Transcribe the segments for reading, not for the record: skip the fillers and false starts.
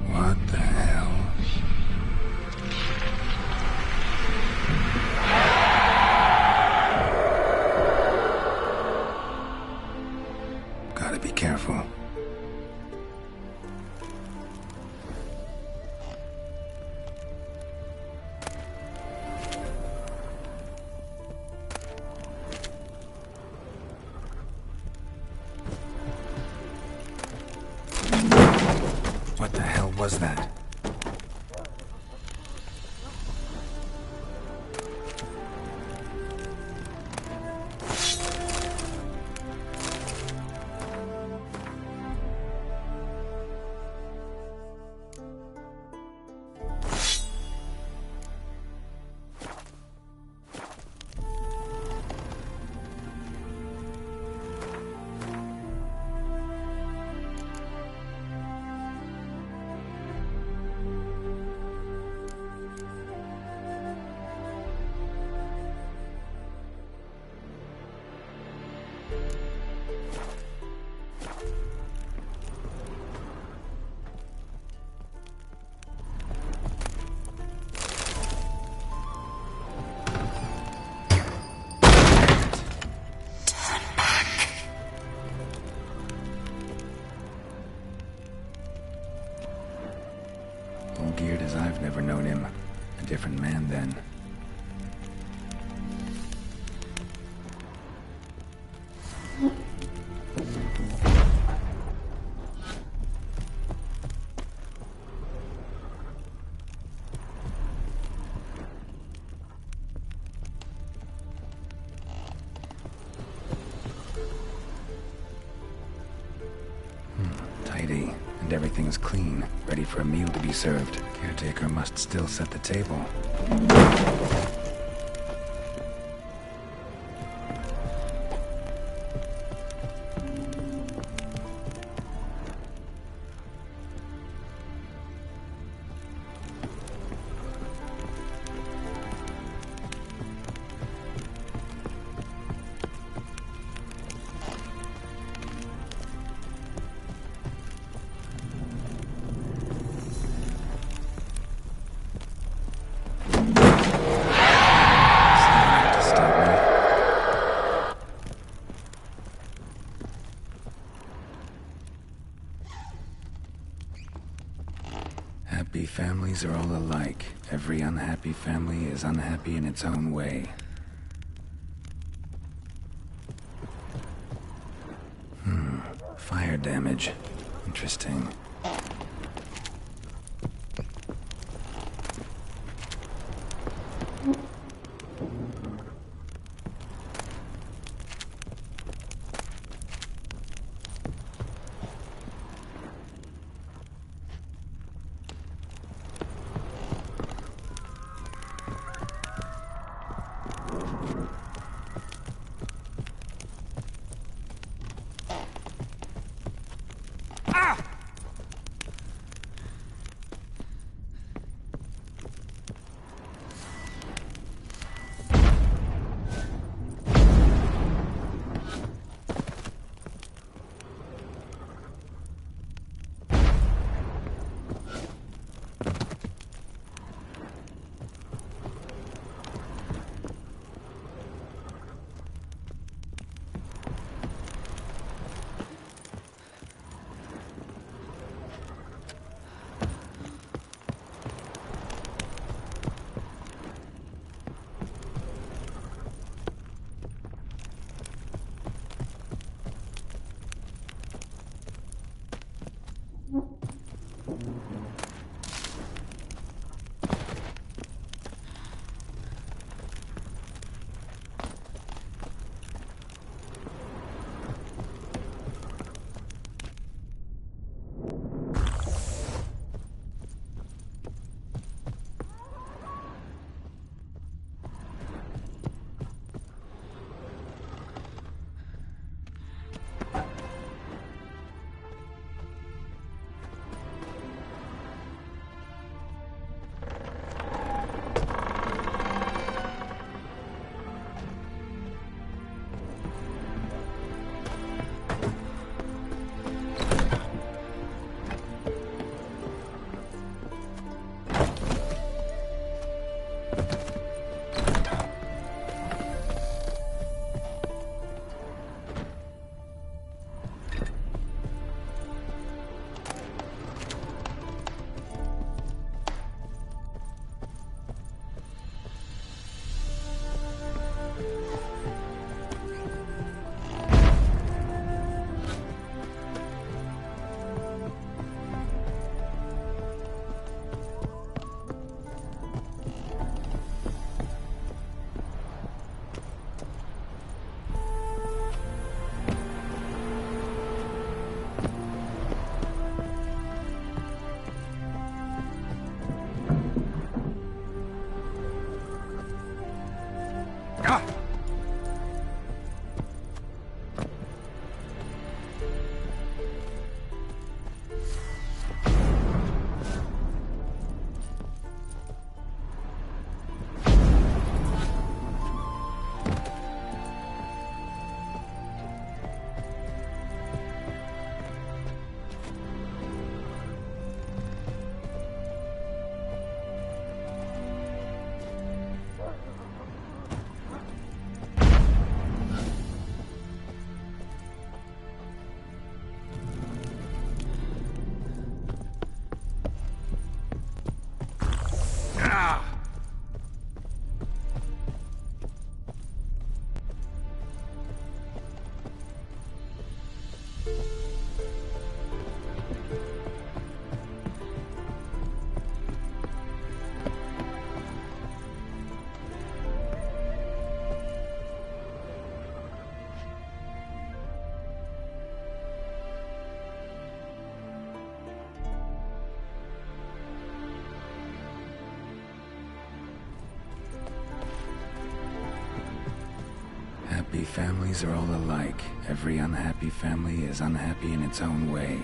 What the hell? Gotta be careful. What the hell was that? All geared as I've never known him. A different man then. Tidy, and everything's clean, ready for a meal to be served. Caretaker must still set the table. Happy families are all alike. Every unhappy family is unhappy in its own way. Fire damage. Interesting. Happy families are all alike. Every unhappy family is unhappy in its own way.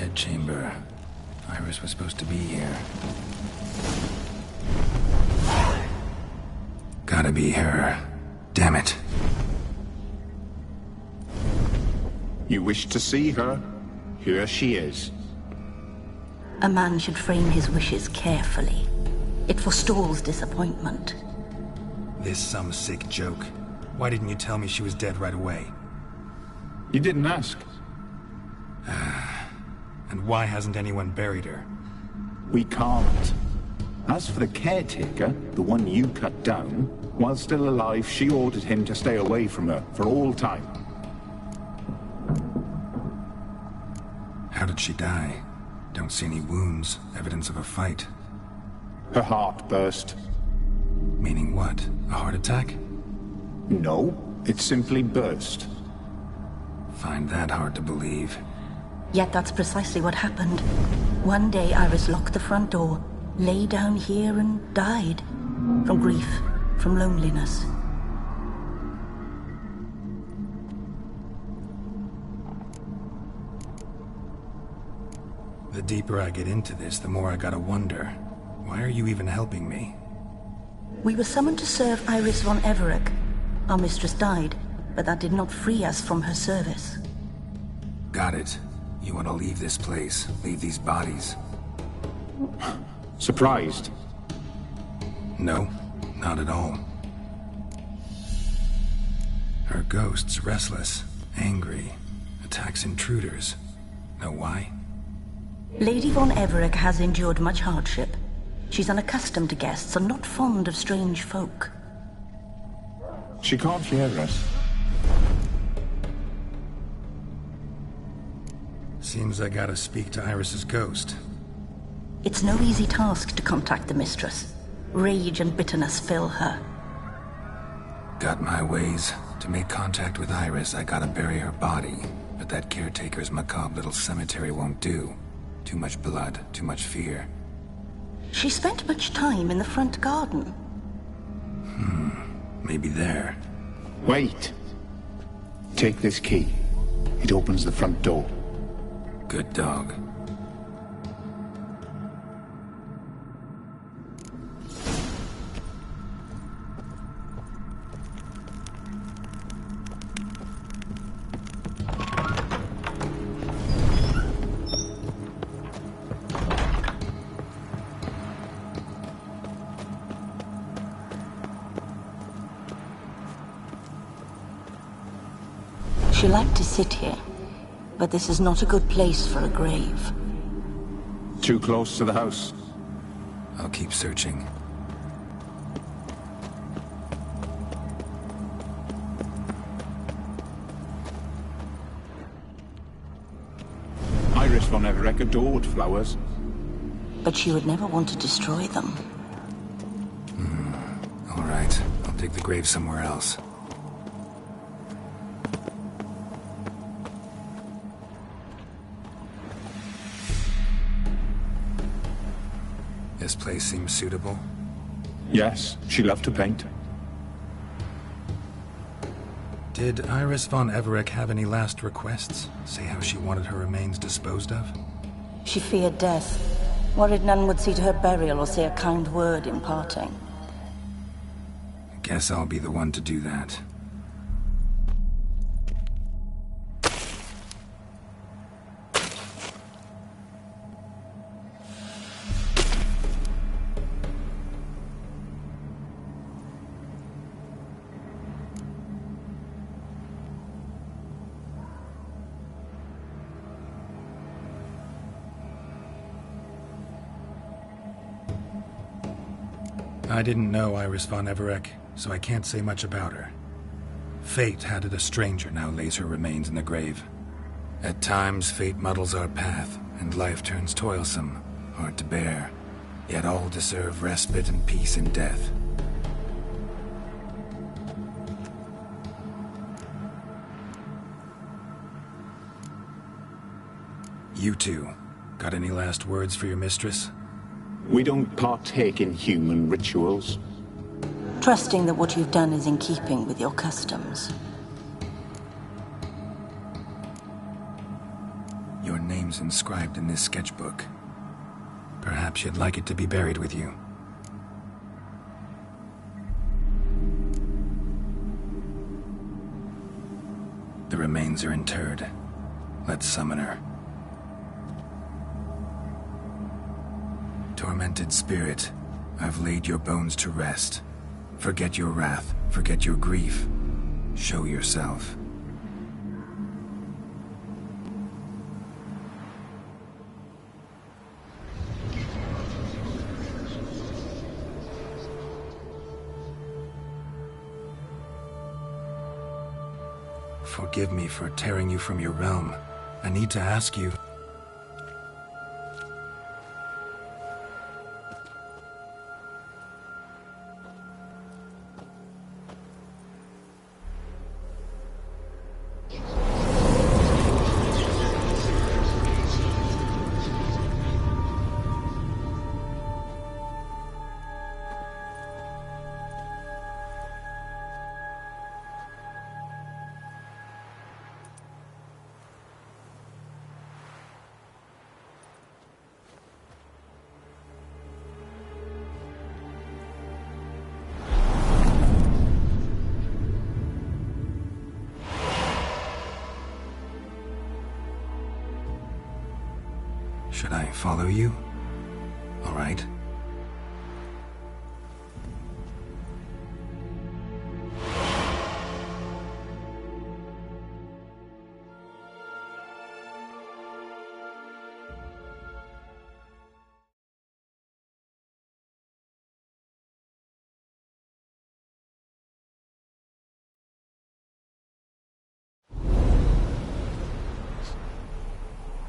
Bedchamber. Iris was supposed to be here. Gotta be her. Damn it. You wish to see her? Here she is. A man should frame his wishes carefully. It forestalls disappointment. This some sick joke. Why didn't you tell me she was dead right away? You didn't ask. And why hasn't anyone buried her? We can't. As for the caretaker, the one you cut down, while still alive, she ordered him to stay away from her for all time. How did she die? Don't see any wounds, evidence of a fight. Her heart burst. Meaning what? A heart attack? No, it simply burst. Find that hard to believe. Yet that's precisely what happened. One day Iris locked the front door, lay down here and died. From grief, from loneliness. The deeper I get into this, the more I gotta wonder. Why are you even helping me? We were summoned to serve Iris von Everec. Our mistress died, but that did not free us from her service. Got it. You want to leave this place, leave these bodies? Surprised? No, not at all. Her ghost's restless, angry, attacks intruders. Know why? Lady von Everec has endured much hardship. She's unaccustomed to guests and not fond of strange folk. She can't hear us. Seems I gotta speak to Iris's ghost. It's no easy task to contact the mistress. Rage and bitterness fill her. Got my ways. To make contact with Iris, I gotta bury her body. But that caretaker's macabre little cemetery won't do. Too much blood, too much fear. She spent much time in the front garden. Maybe there. Wait. Take this key. It opens the front door. Good dog. She liked to sit here, but this is not a good place for a grave. Too close to the house. I'll keep searching. Iris von Everec adored flowers. But she would never want to destroy them. All right, I'll dig the grave somewhere else. This place seems suitable. Yes, she loved to paint. Did Iris von Everec have any last requests? Say how she wanted her remains disposed of? She feared death, worried none would see to her burial or say a kind word in parting. Guess I'll be the one to do that. I didn't know Iris von Everec, so I can't say much about her. Fate had it a stranger now lays her remains in the grave. At times, fate muddles our path, and life turns toilsome, hard to bear. Yet all deserve respite and peace in death. You two, got any last words for your mistress? We don't partake in human rituals. Trusting that what you've done is in keeping with your customs. Your name's inscribed in this sketchbook. Perhaps you'd like it to be buried with you. The remains are interred. Let's summon her. Tormented spirit, I've laid your bones to rest. Forget your wrath, forget your grief. Show yourself. Forgive me for tearing you from your realm. I need to ask you... Should I follow you? All right.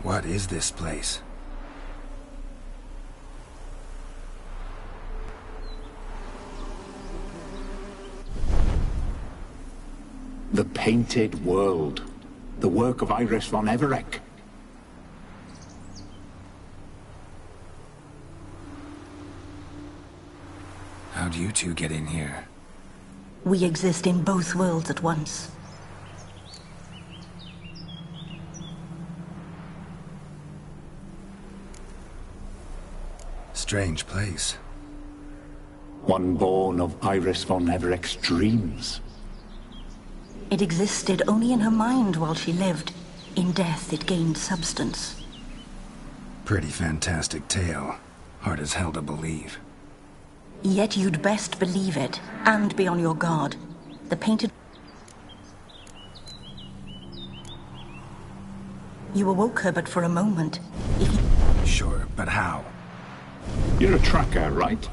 What is this place? The Painted World. The work of Iris von Everec. How'd you two get in here? We exist in both worlds at once. Strange place. One born of Iris von Everec's dreams. It existed only in her mind while she lived. In death, it gained substance. Pretty fantastic tale. Hard as hell to believe. Yet you'd best believe it, and be on your guard. The Painted... You awoke her but for a moment. If you... Sure, but how? You're a tracker, right?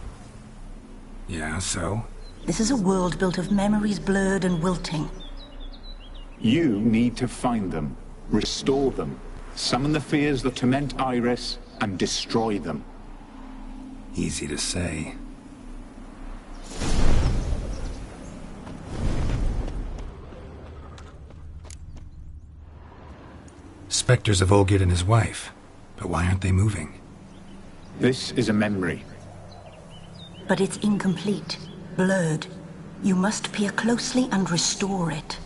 Yeah, so? This is a world built of memories blurred and wilting. You need to find them, restore them, summon the fears that torment Iris, and destroy them. Easy to say. Spectres of Olgierd and his wife. But why aren't they moving? This is a memory. But it's incomplete, blurred. You must peer closely and restore it.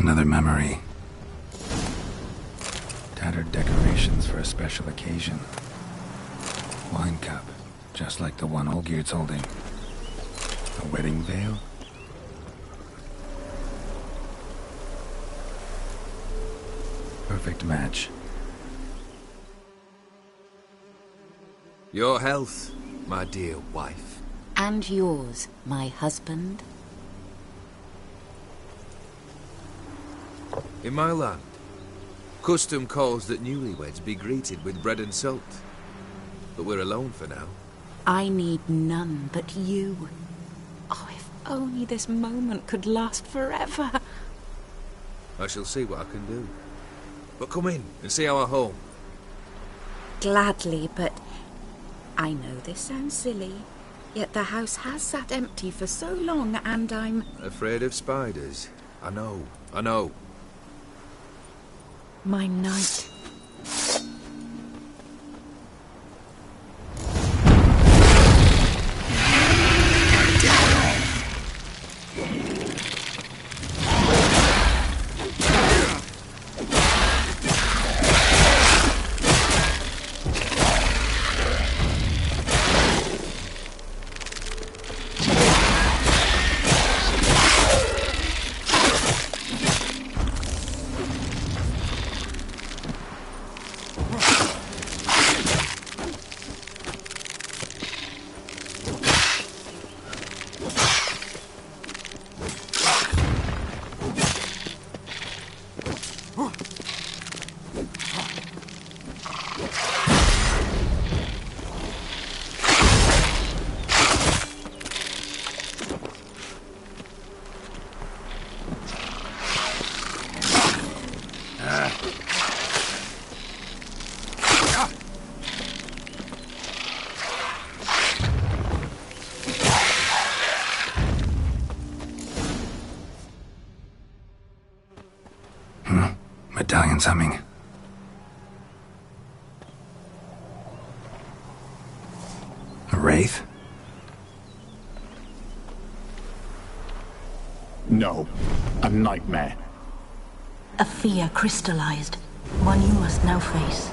Another memory. Tattered decorations for a special occasion. Wine cup, just like the one Olgier's holding. A wedding veil? Perfect match. Your health, my dear wife. And yours, my husband. In my land, custom calls that newlyweds be greeted with bread and salt. But we're alone for now. I need none but you. Oh, if only this moment could last forever. I shall see what I can do. But come in and see our home. Gladly, but I know this sounds silly, yet the house has sat empty for so long and I'm... Afraid of spiders. I know, I know. My knight. Medallion's humming. A wraith? No, a nightmare. A fear crystallized, one you must now face.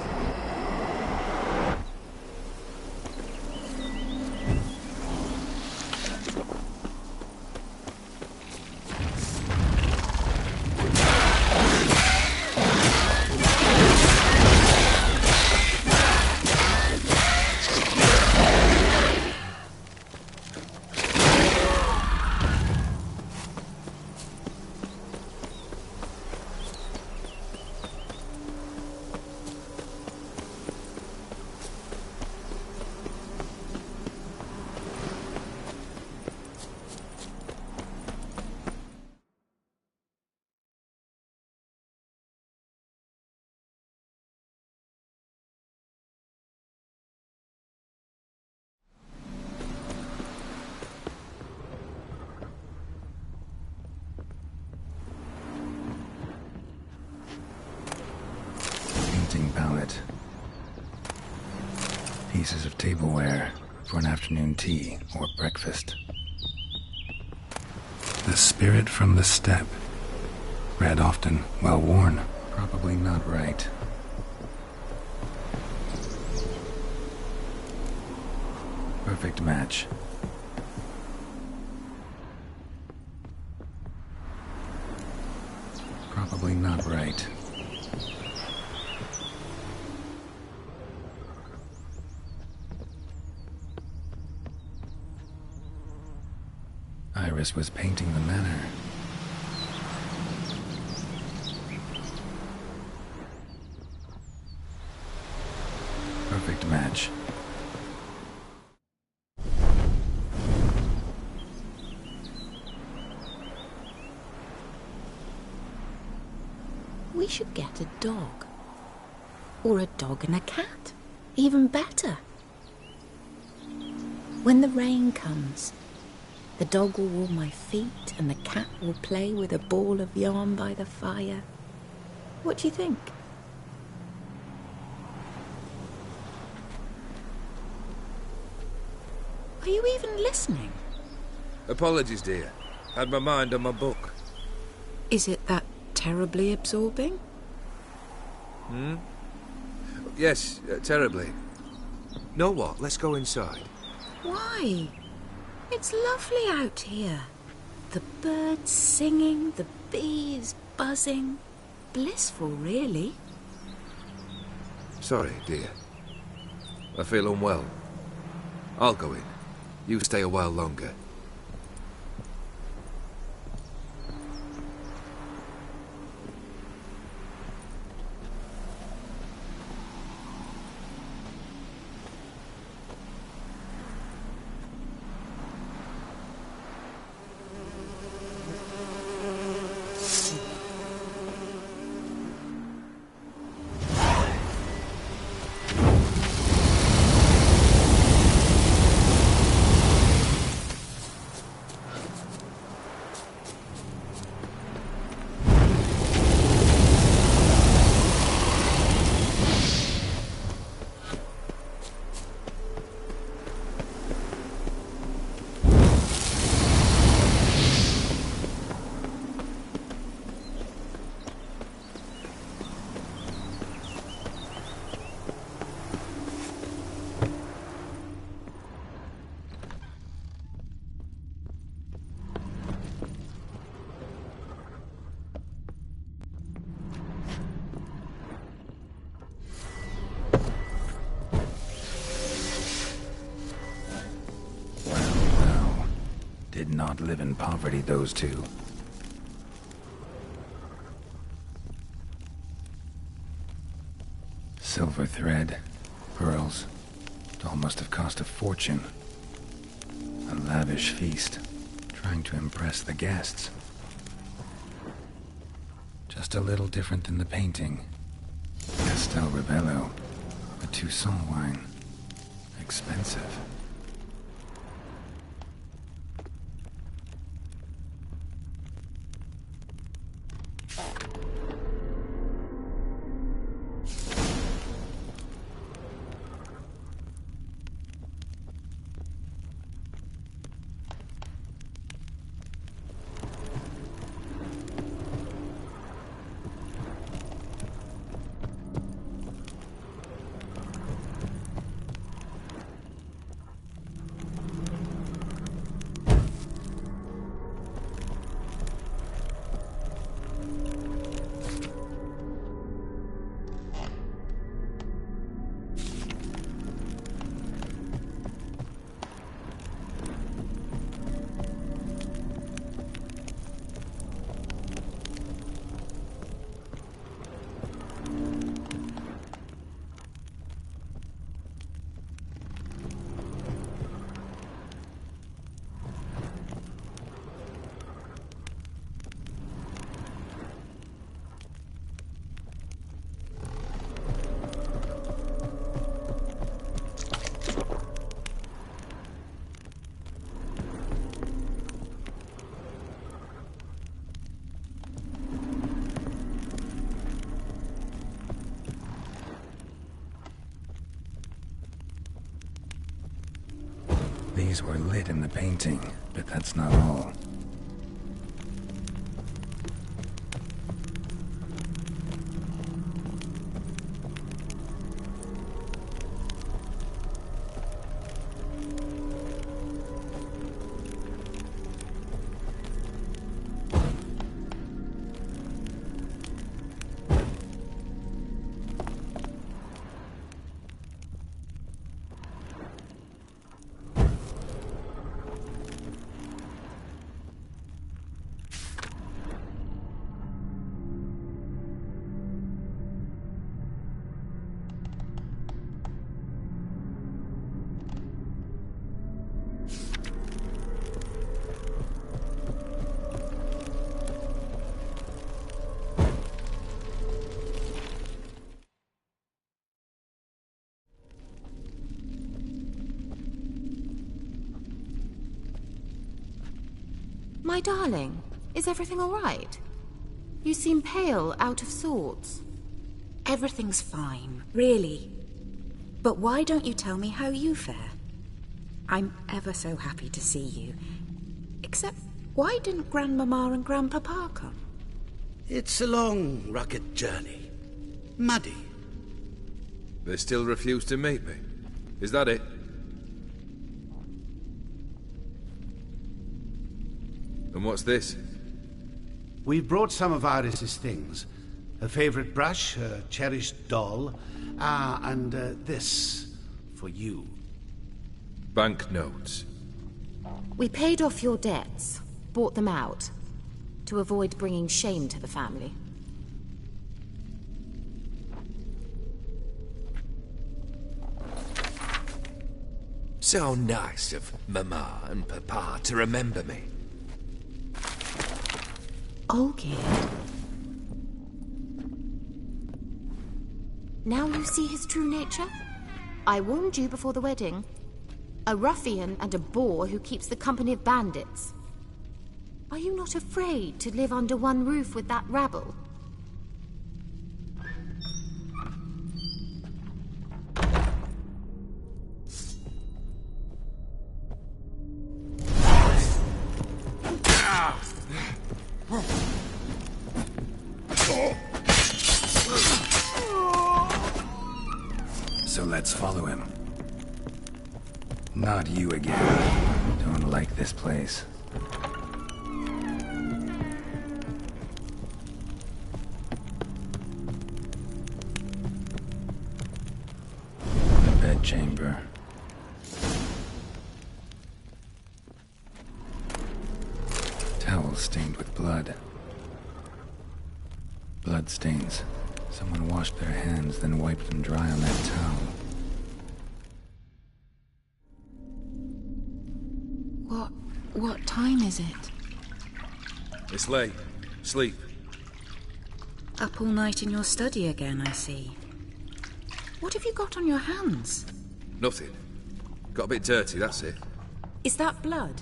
Palette. Pieces of tableware for an afternoon tea or breakfast. The spirit from the steppe. Read often, well worn. Probably not right. Perfect match. Probably not right. Iris was painting the manor. Perfect match. We should get a dog. Or a dog and a cat. Even better. When the rain comes, the dog will warm my feet and the cat will play with a ball of yarn by the fire. What do you think? Are you even listening? Apologies, dear. Had my mind on my book. Is it that terribly absorbing? Yes, terribly. Know what? Let's go inside. Why? It's lovely out here. The birds singing, the bees buzzing. Blissful, really. Sorry, dear. I feel unwell. I'll go in. You stay a while longer. Did not live in poverty, those two. Silver thread, pearls. It all must have cost a fortune. A lavish feast, trying to impress the guests. Just a little different than the painting. Castel Rebello, a Toussaint wine. Expensive. These were lit in the painting, but that's not all. My darling, is everything all right? You seem pale, out of sorts. Everything's fine, really. But why don't you tell me how you fare? I'm ever so happy to see you. Except, why didn't Grandmama and Grandpapa come? It's a long, rugged journey. Muddy. They still refuse to meet me. Is that it? And what's this? We've brought some of Iris's things. Her favorite brush, her cherished doll, and this for you. Banknotes. We paid off your debts, bought them out, to avoid bringing shame to the family. So nice of Mama and Papa to remember me. Olgierd. Now you see his true nature? I warned you before the wedding. A ruffian and a boor who keeps the company of bandits. Are you not afraid to live under one roof with that rabble? So let's follow him. Not you again. Don't like this place. The bedchamber. Towel stained with blood. Blood stains. Someone washed their hands, then wiped them dry on that towel. What time is it? It's late. Sleep. Up all night in your study again, I see. What have you got on your hands? Nothing. Got a bit dirty, that's it. Is that blood?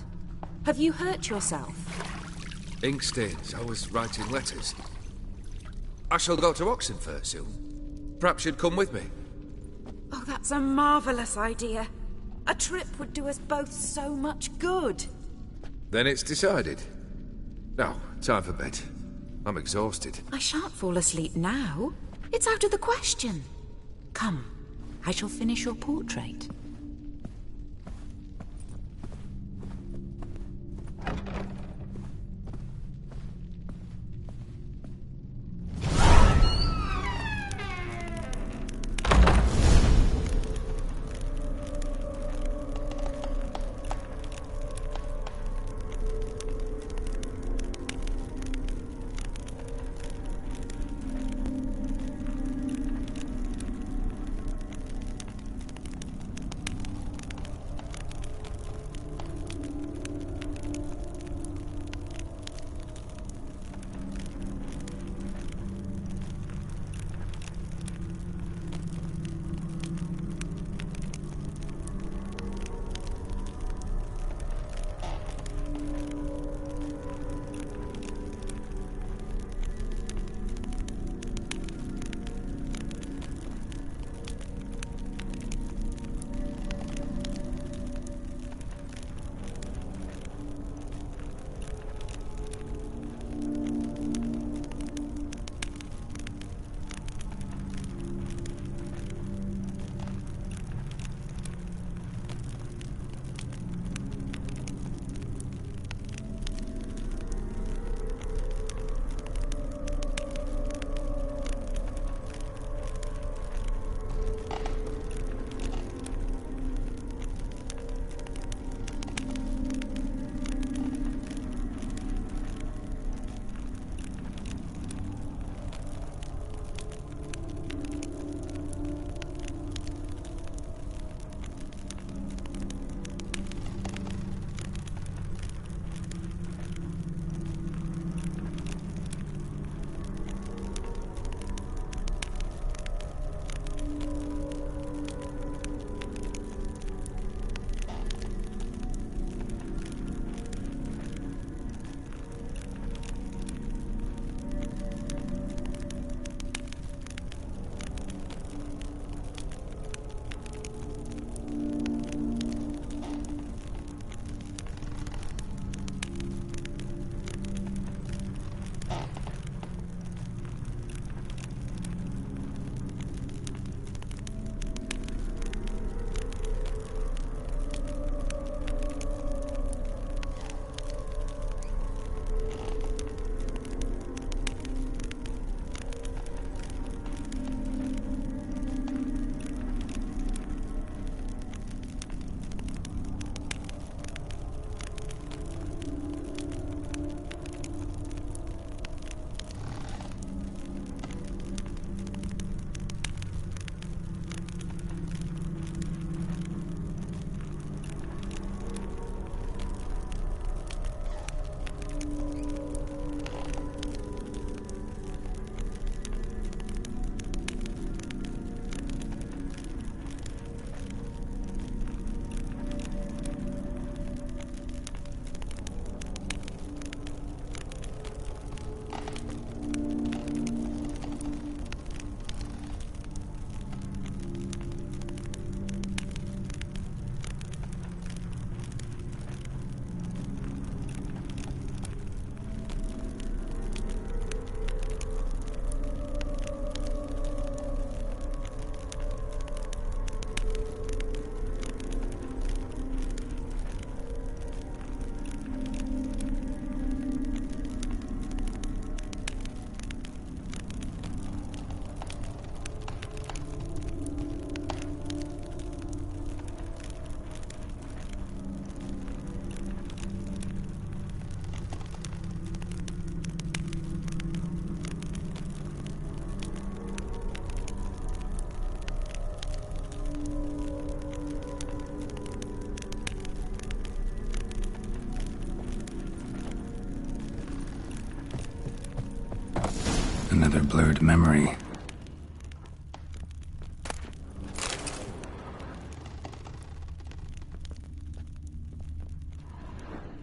Have you hurt yourself? Ink stains. I was writing letters. I shall go to Oxenfurt soon. Perhaps you'd come with me. Oh, that's a marvellous idea. A trip would do us both so much good. Then it's decided. Now, time for bed. I'm exhausted. I shan't fall asleep now. It's out of the question. Come, I shall finish your portrait. Another blurred memory.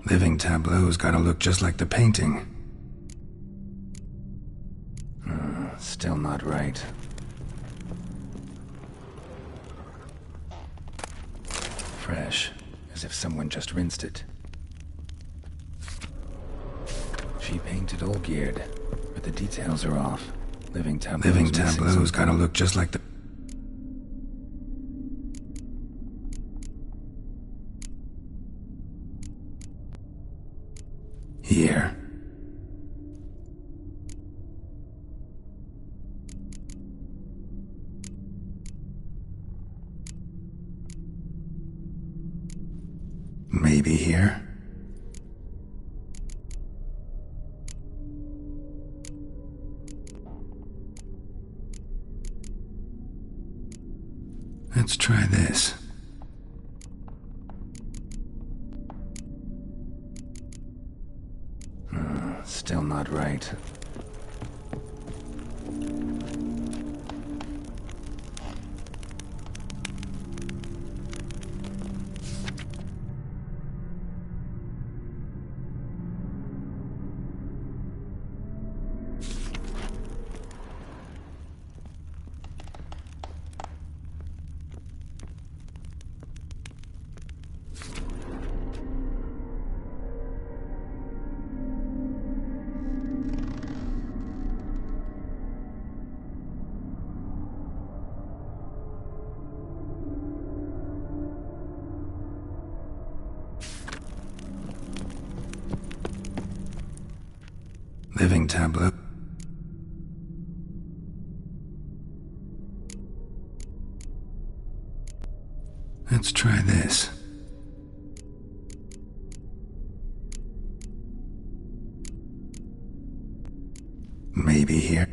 Living tableau's gotta look just like the painting. Still not right. Fresh, as if someone just rinsed it. She painted Olgierd, but the details are off. Living tableau's gotta look just like the... Here. Maybe here. Let's try this. Still not right. Living tableau. Let's try this. Maybe here.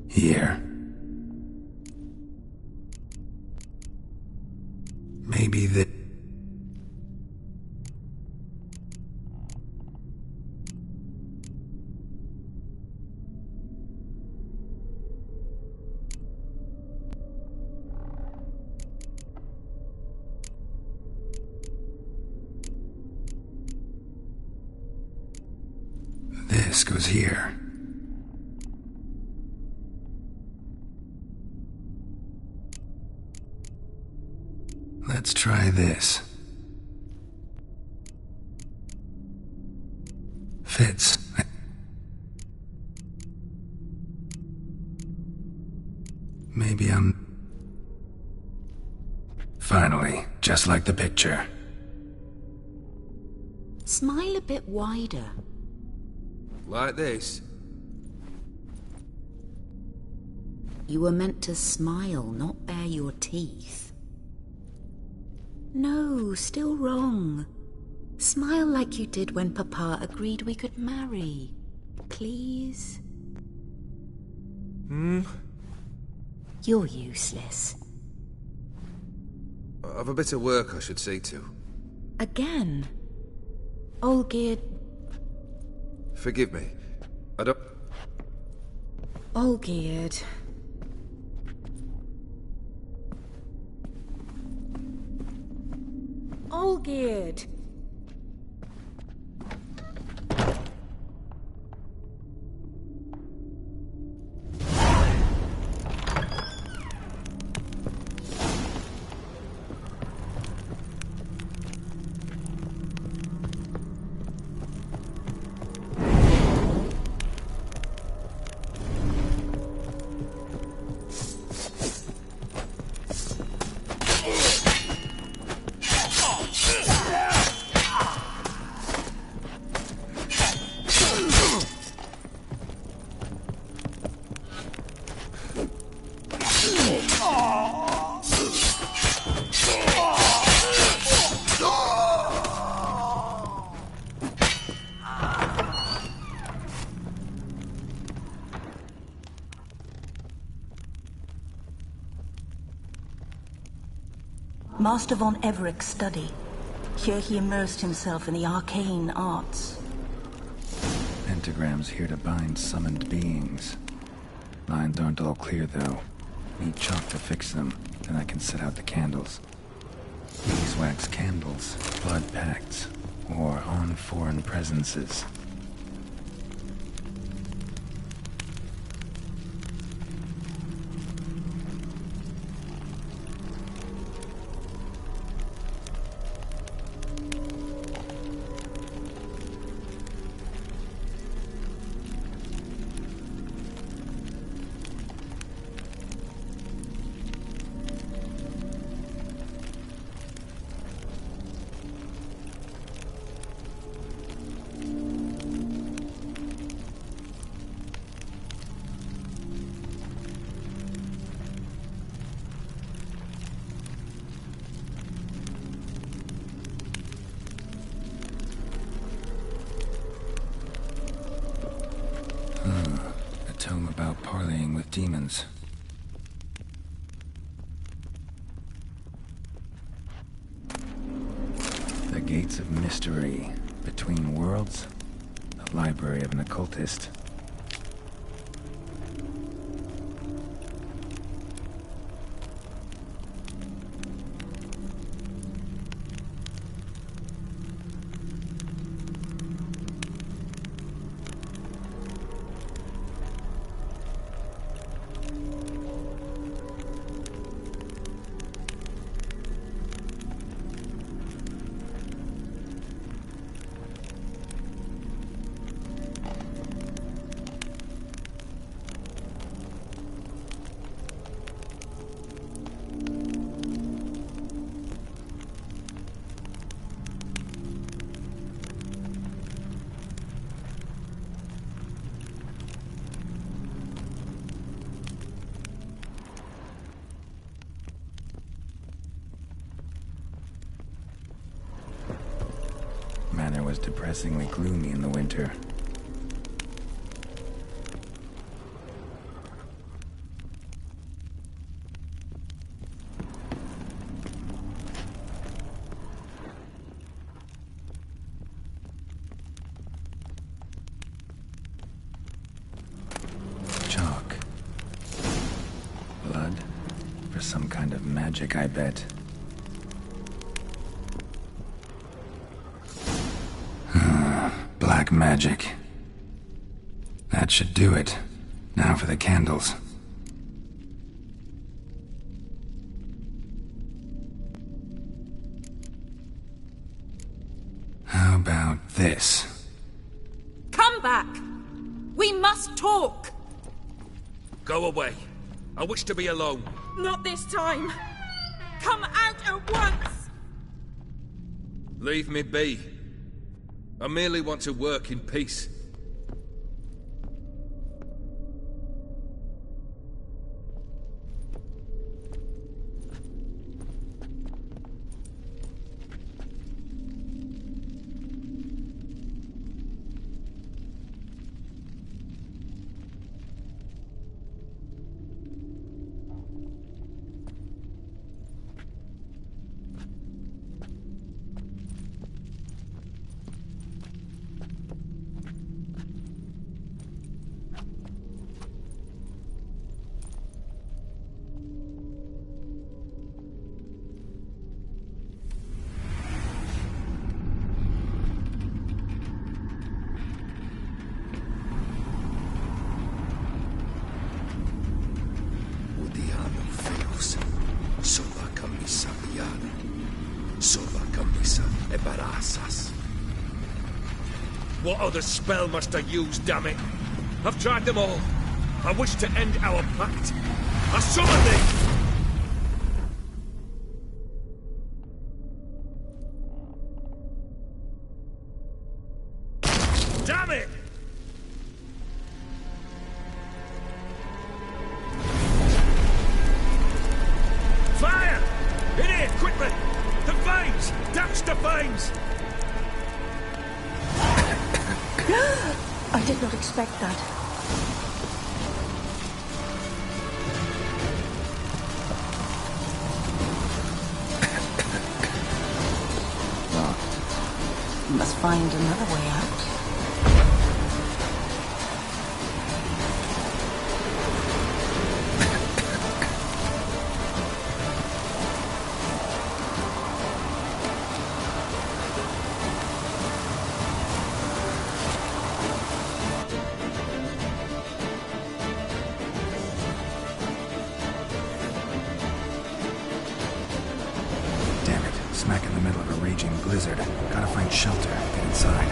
Here. Maybe the... This goes here. Let's try this. Fits. Maybe I'm... Finally, just like the picture. Smile a bit wider. Like this? You were meant to smile, not bare your teeth. No, still wrong. Smile like you did when Papa agreed we could marry. Please? You're useless. I've a bit of work I should see to. Again? Olgierd... Forgive me. I don't... Olgierd... Olgierd! Master von Everek's study. Here he immersed himself in the arcane arts. Pentagrams here to bind summoned beings. Lines aren't all clear, though. Need chalk to fix them, then I can set out the candles. Beeswax candles, blood pacts, or on foreign presences. A tome about parleying with demons. The Gates of Mystery. Between Worlds. The Library of an Occultist. Manor was depressingly gloomy in the winter. Chalk. Blood? For some kind of magic, I bet. Black magic. That should do it. Now for the candles. How about this? Come back! We must talk! Go away. I wish to be alone. Not this time! Come out at once! Leave me be. I merely want to work in peace. What other spell must I use, damn it? I've tried them all. I wish to end our pact. I summon thee! Damn it! Fire! In here, quickly! The flames! Douse the flames! I did not expect that. Locked. We must find another way out. Smack in the middle of a raging blizzard. Gotta find shelter. Get inside.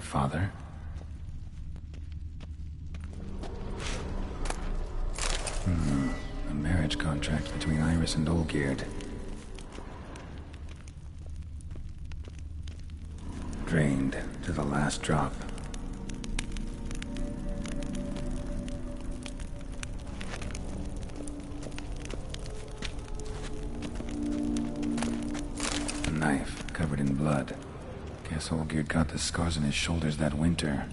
Father? A marriage contract between Iris and Olgierd. Drained to the last drop. A knife covered in blood. Guess Olgierd got the scars on his shoulders that winter.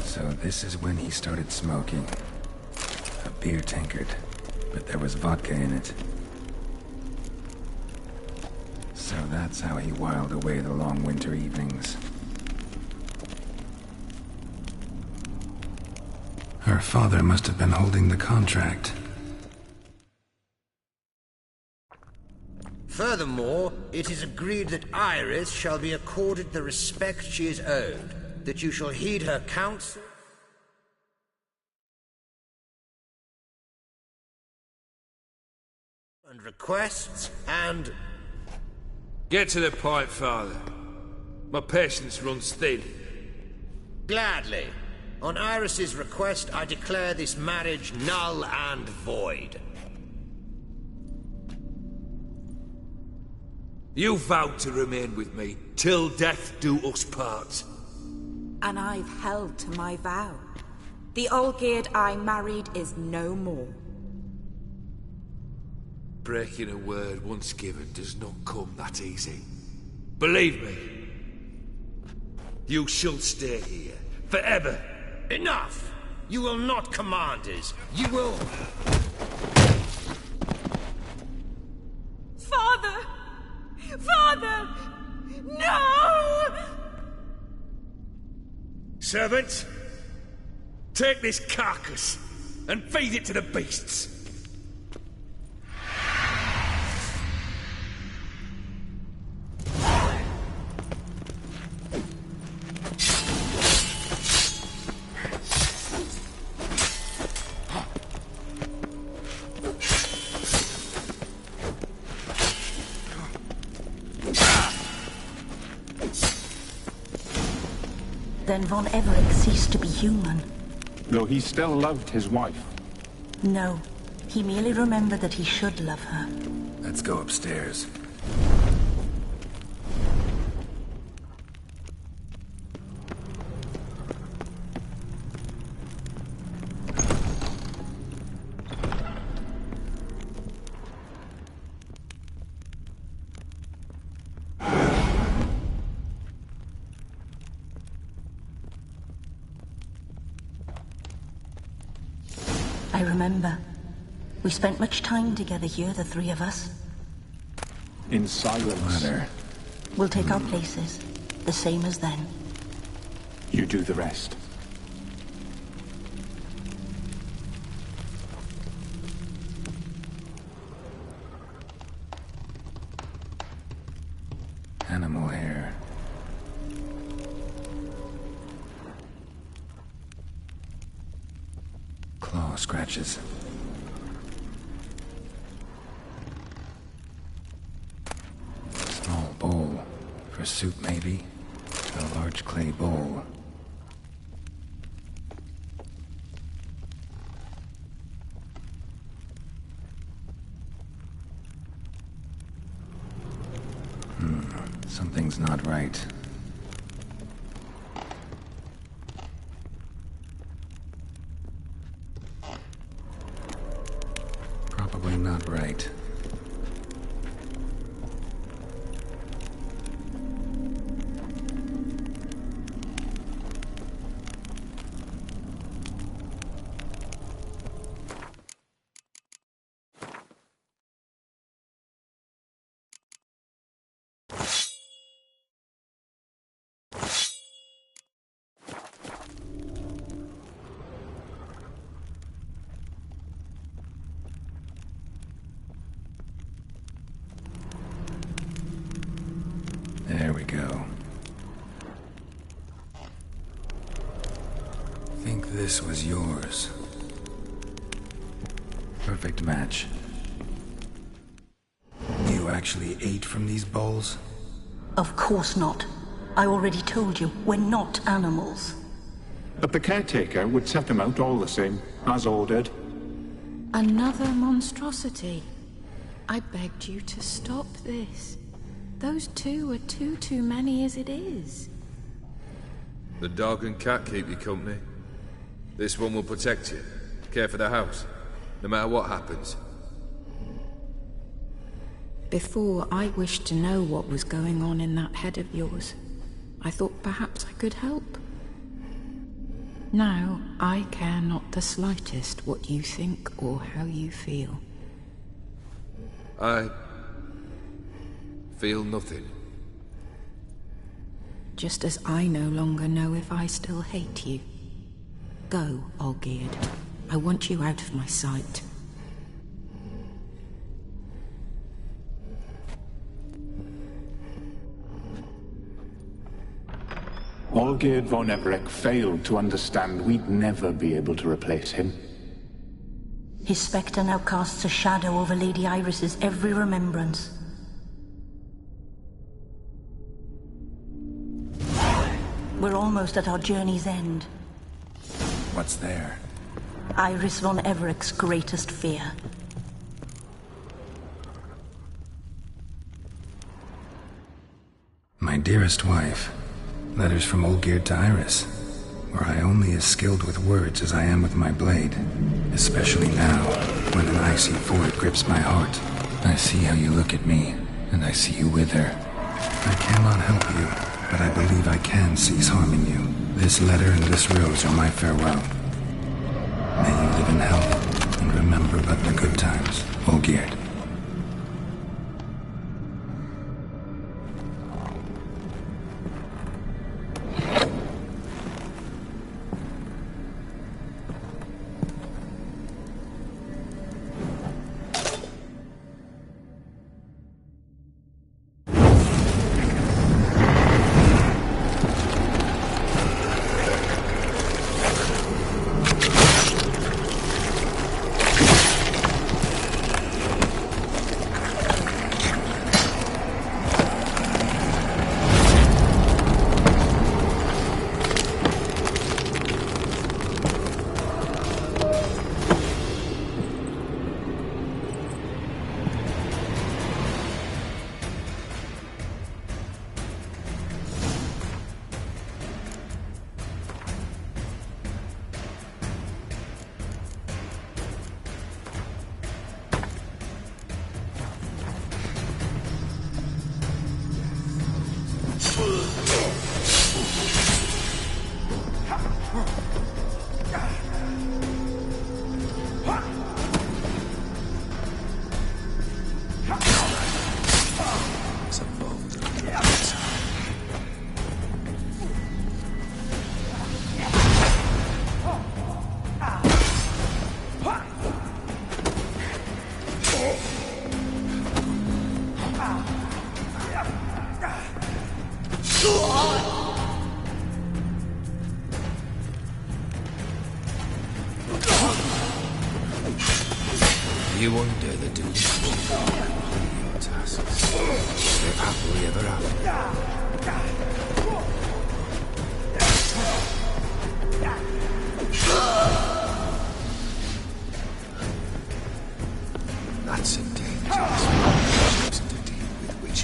So this is when he started smoking. A beer tankard, but there was vodka in it. So that's how he whiled away the long winter evenings. Her father must have been holding the contract. Furthermore, it is agreed that Iris shall be accorded the respect she is owed, that you shall heed her counsel and requests, and... Get to the point, Father. My patience runs thin. Gladly. On Iris's request, I declare this marriage null and void. You vowed to remain with me, till death do us part. And I've held to my vow. The Olgierd I married is no more. Breaking a word once given does not come that easy. Believe me. You shall stay here, forever. Enough! You will not command us. You will... Father! Father! No! Servant, take this carcass and feed it to the beasts. Then Von Everec ceased to be human. Though he still loved his wife. No, he merely remembered that he should love her. Let's go upstairs. I remember. We spent much time together here, the three of us. In silence. Ladder. We'll take our places, the same as then. You do the rest. Animal hair. Claw scratches. Small bowl. For soup, maybe? A large clay bowl. Something's not right. Probably not right. There we go. Think this was yours. Perfect match. You actually ate from these bowls? Of course not. I already told you, we're not animals. But the caretaker would set them out all the same, as ordered. Another monstrosity. I begged you to stop this. Those two are too many as it is. The dog and cat keep you company. This one will protect you, care for the house, no matter what happens. Before, I wished to know what was going on in that head of yours. I thought perhaps I could help. Now, I care not the slightest what you think or how you feel. I feel nothing. Just as I no longer know if I still hate you. Go, Olgierd. I want you out of my sight. Olgierd von Everec failed to understand we'd never be able to replace him. His spectre now casts a shadow over Lady Iris's every remembrance. We're almost at our journey's end. What's there? Iris von Everec's greatest fear. My dearest wife. Letters from Olgierd to Iris. Were I only as skilled with words as I am with my blade. Especially now, when an icy void grips my heart. I see how you look at me, and I see you wither. I cannot help you, but I believe I can cease harming you. This letter and this rose are my farewell. May you live in health, and remember but the good times, Olgierd. You wonder the dudes your tasks. Live happily ever after. That's a dangerous person to deal with, witch.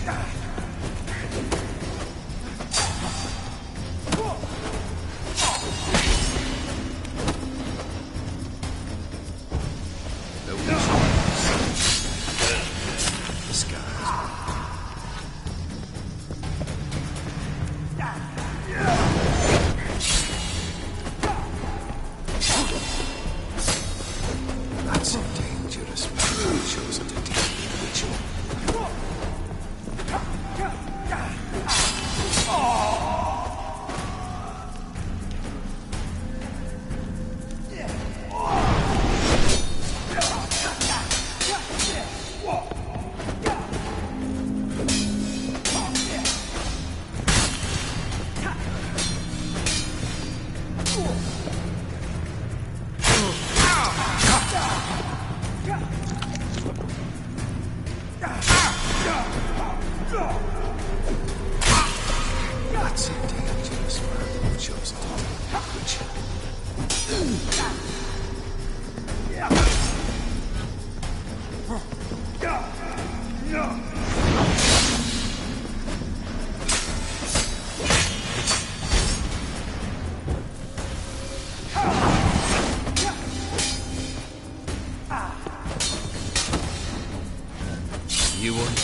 You want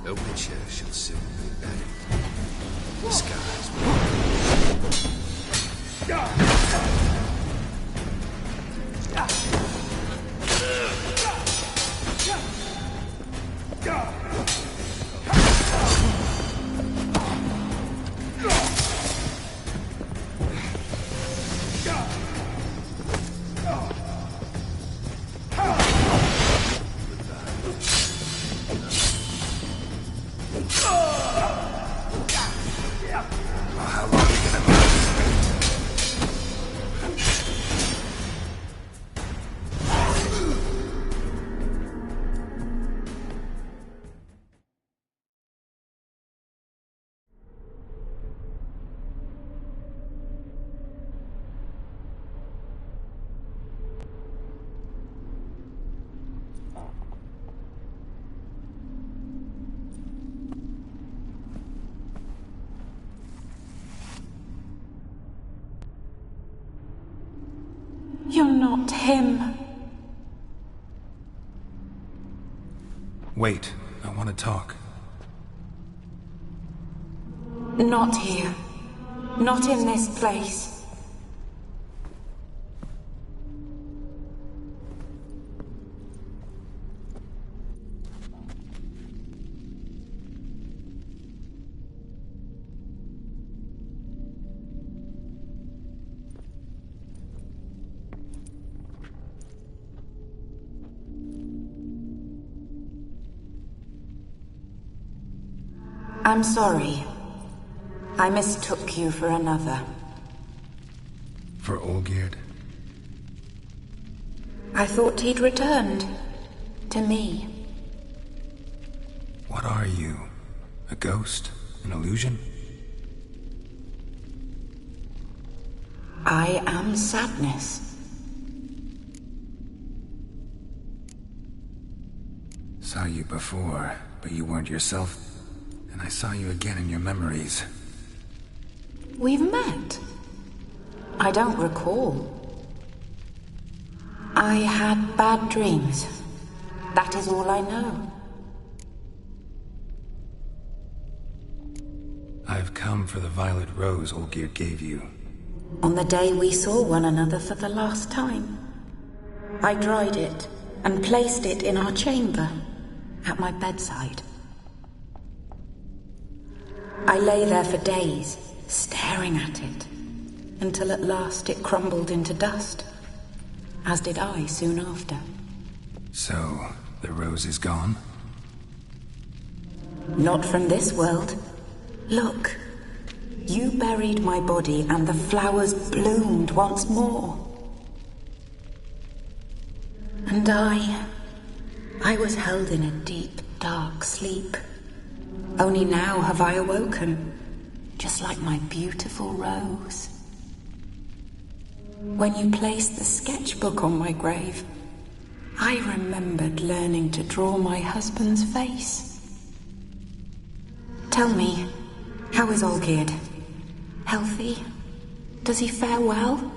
a witcher shall soon be buried. The skies You're not him. Wait, I want to talk. Not here. Not in this place. I'm sorry. I mistook you for another. For Olgierd? I thought he'd returned. To me. What are you? A ghost? An illusion? I am sadness. Saw you before, but you weren't yourself. And I saw you again in your memories. We've met. I don't recall. I had bad dreams. That is all I know. I've come for the violet rose Olgierd gave you. On the day we saw one another for the last time, I dried it and placed it in our chamber, at my bedside. I lay there for days, staring at it, until at last it crumbled into dust, as did I soon after. So, the rose is gone? Not from this world. Look, you buried my body and the flowers bloomed once more. And I was held in a deep, dark sleep. Only now have I awoken, just like my beautiful rose. When you placed the sketchbook on my grave, I remembered learning to draw my husband's face. Tell me, how is Olgierd? Healthy? Does he fare well?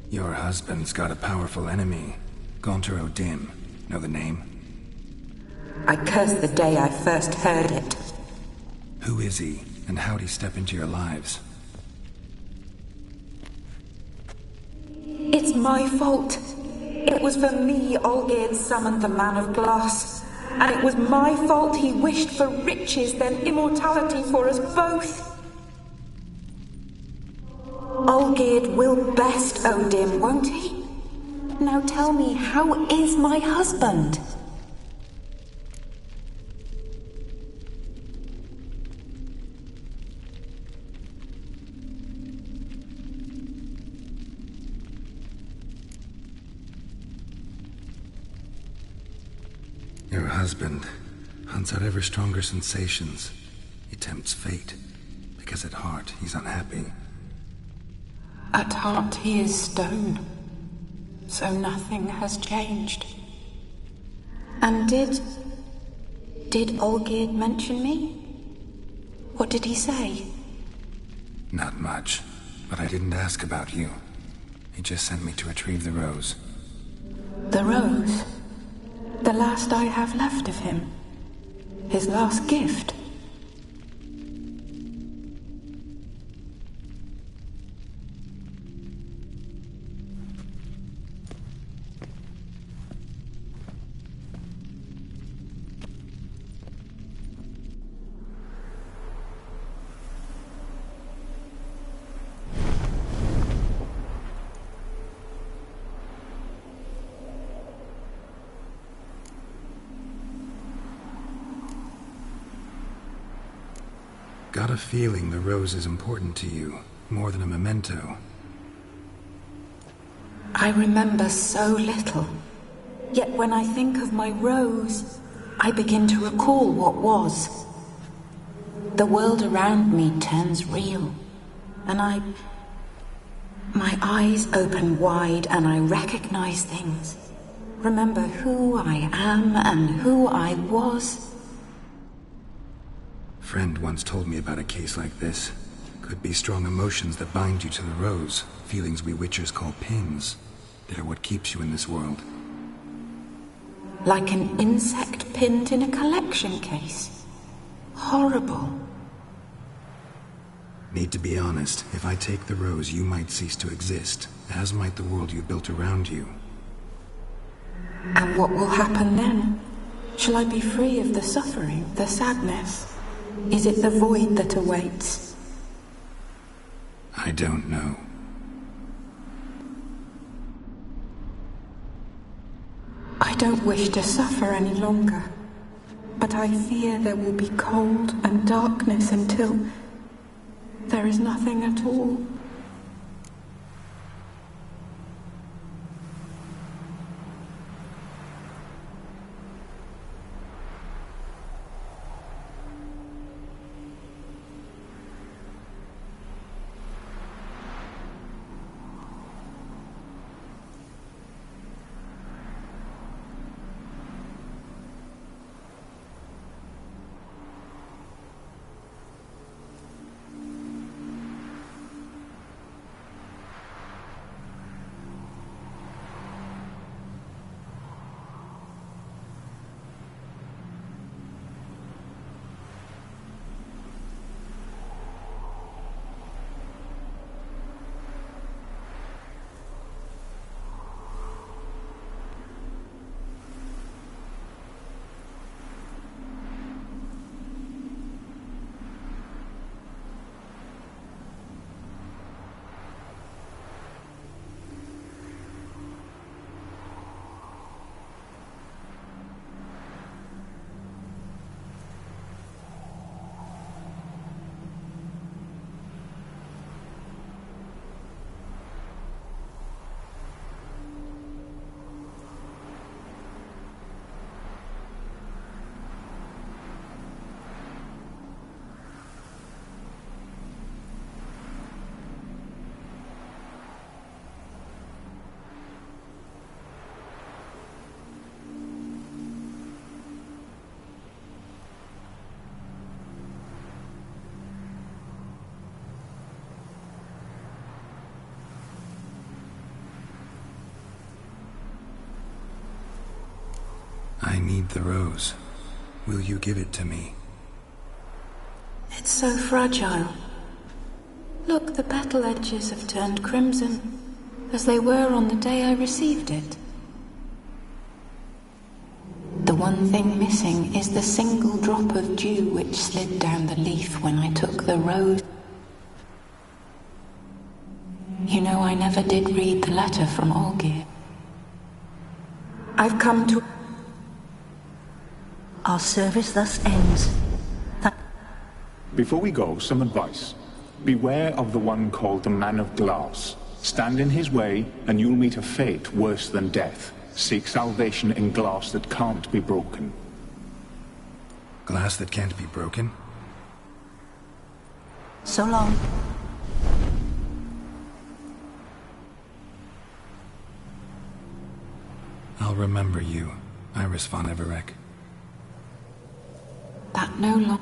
Your husband's got a powerful enemy, Gaunter O'Dim. Know the name? I curse the day I first heard it. Who is he, and how'd he step into your lives? It's my fault. It was for me Olgierd summoned the Man of Glass. And it was my fault he wished for riches, then immortality for us both. Olgierd will best O'Dim, won't he? Now tell me, how is my husband? Your husband hunts out ever stronger sensations. He tempts fate, because at heart he's unhappy. At heart he is stone, so nothing has changed. And did Olgierd mention me? What did he say? Not much, but I didn't ask about you. He just sent me to retrieve the rose. The rose? The last I have left of him? His last gift? Got a feeling the rose is important to you, more than a memento. I remember so little. Yet when I think of my rose, I begin to recall what was. The world around me turns real, and my eyes open wide and I recognize things. Remember who I am and who I was. Friend once told me about a case like this. Could be strong emotions that bind you to the rose. Feelings we witchers call pins. They're what keeps you in this world. Like an insect pinned in a collection case. Horrible. Need to be honest. If I take the rose, you might cease to exist, as might the world you built around you. And what will happen then? Shall I be free of the suffering, the sadness? Is it the void that awaits? I don't know. I don't wish to suffer any longer, but I fear there will be cold and darkness until there is nothing at all. I need the rose. Will you give it to me? It's so fragile. Look, the petal edges have turned crimson, as they were on the day I received it. The one thing missing is the single drop of dew which slid down the leaf when I took the rose. You know, I never did read the letter from Olgierd. I've come to... Our service thus ends. Before we go, some advice. Beware of the one called the Man of Glass. Stand in his way, and you'll meet a fate worse than death. Seek salvation in glass that can't be broken. Glass that can't be broken? So long. I'll remember you, Iris von Everec. That no longer...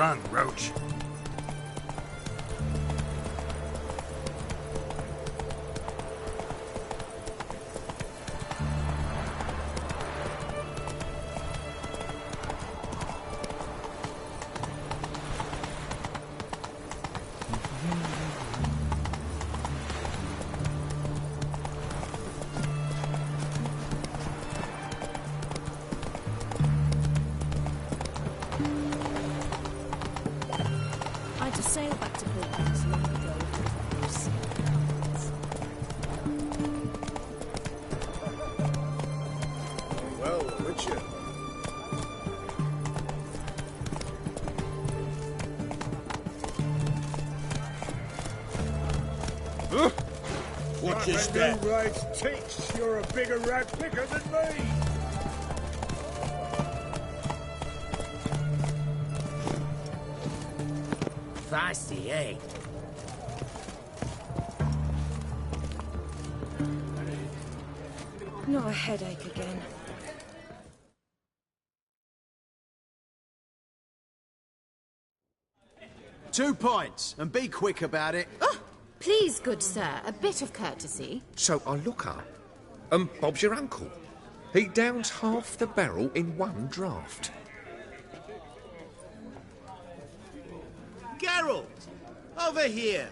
sprung, Roach. I had to sail back to Portlands long ago for sea currents. Well, Richard. What is that? Right, Teach, you're a bigger rat picker than me. Feisty, eh? Not a headache again. Two points, and be quick about it. Oh, please, good sir, a bit of courtesy. So I look up, and Bob's your uncle. He downs half the barrel in one draught. Geralt, over here.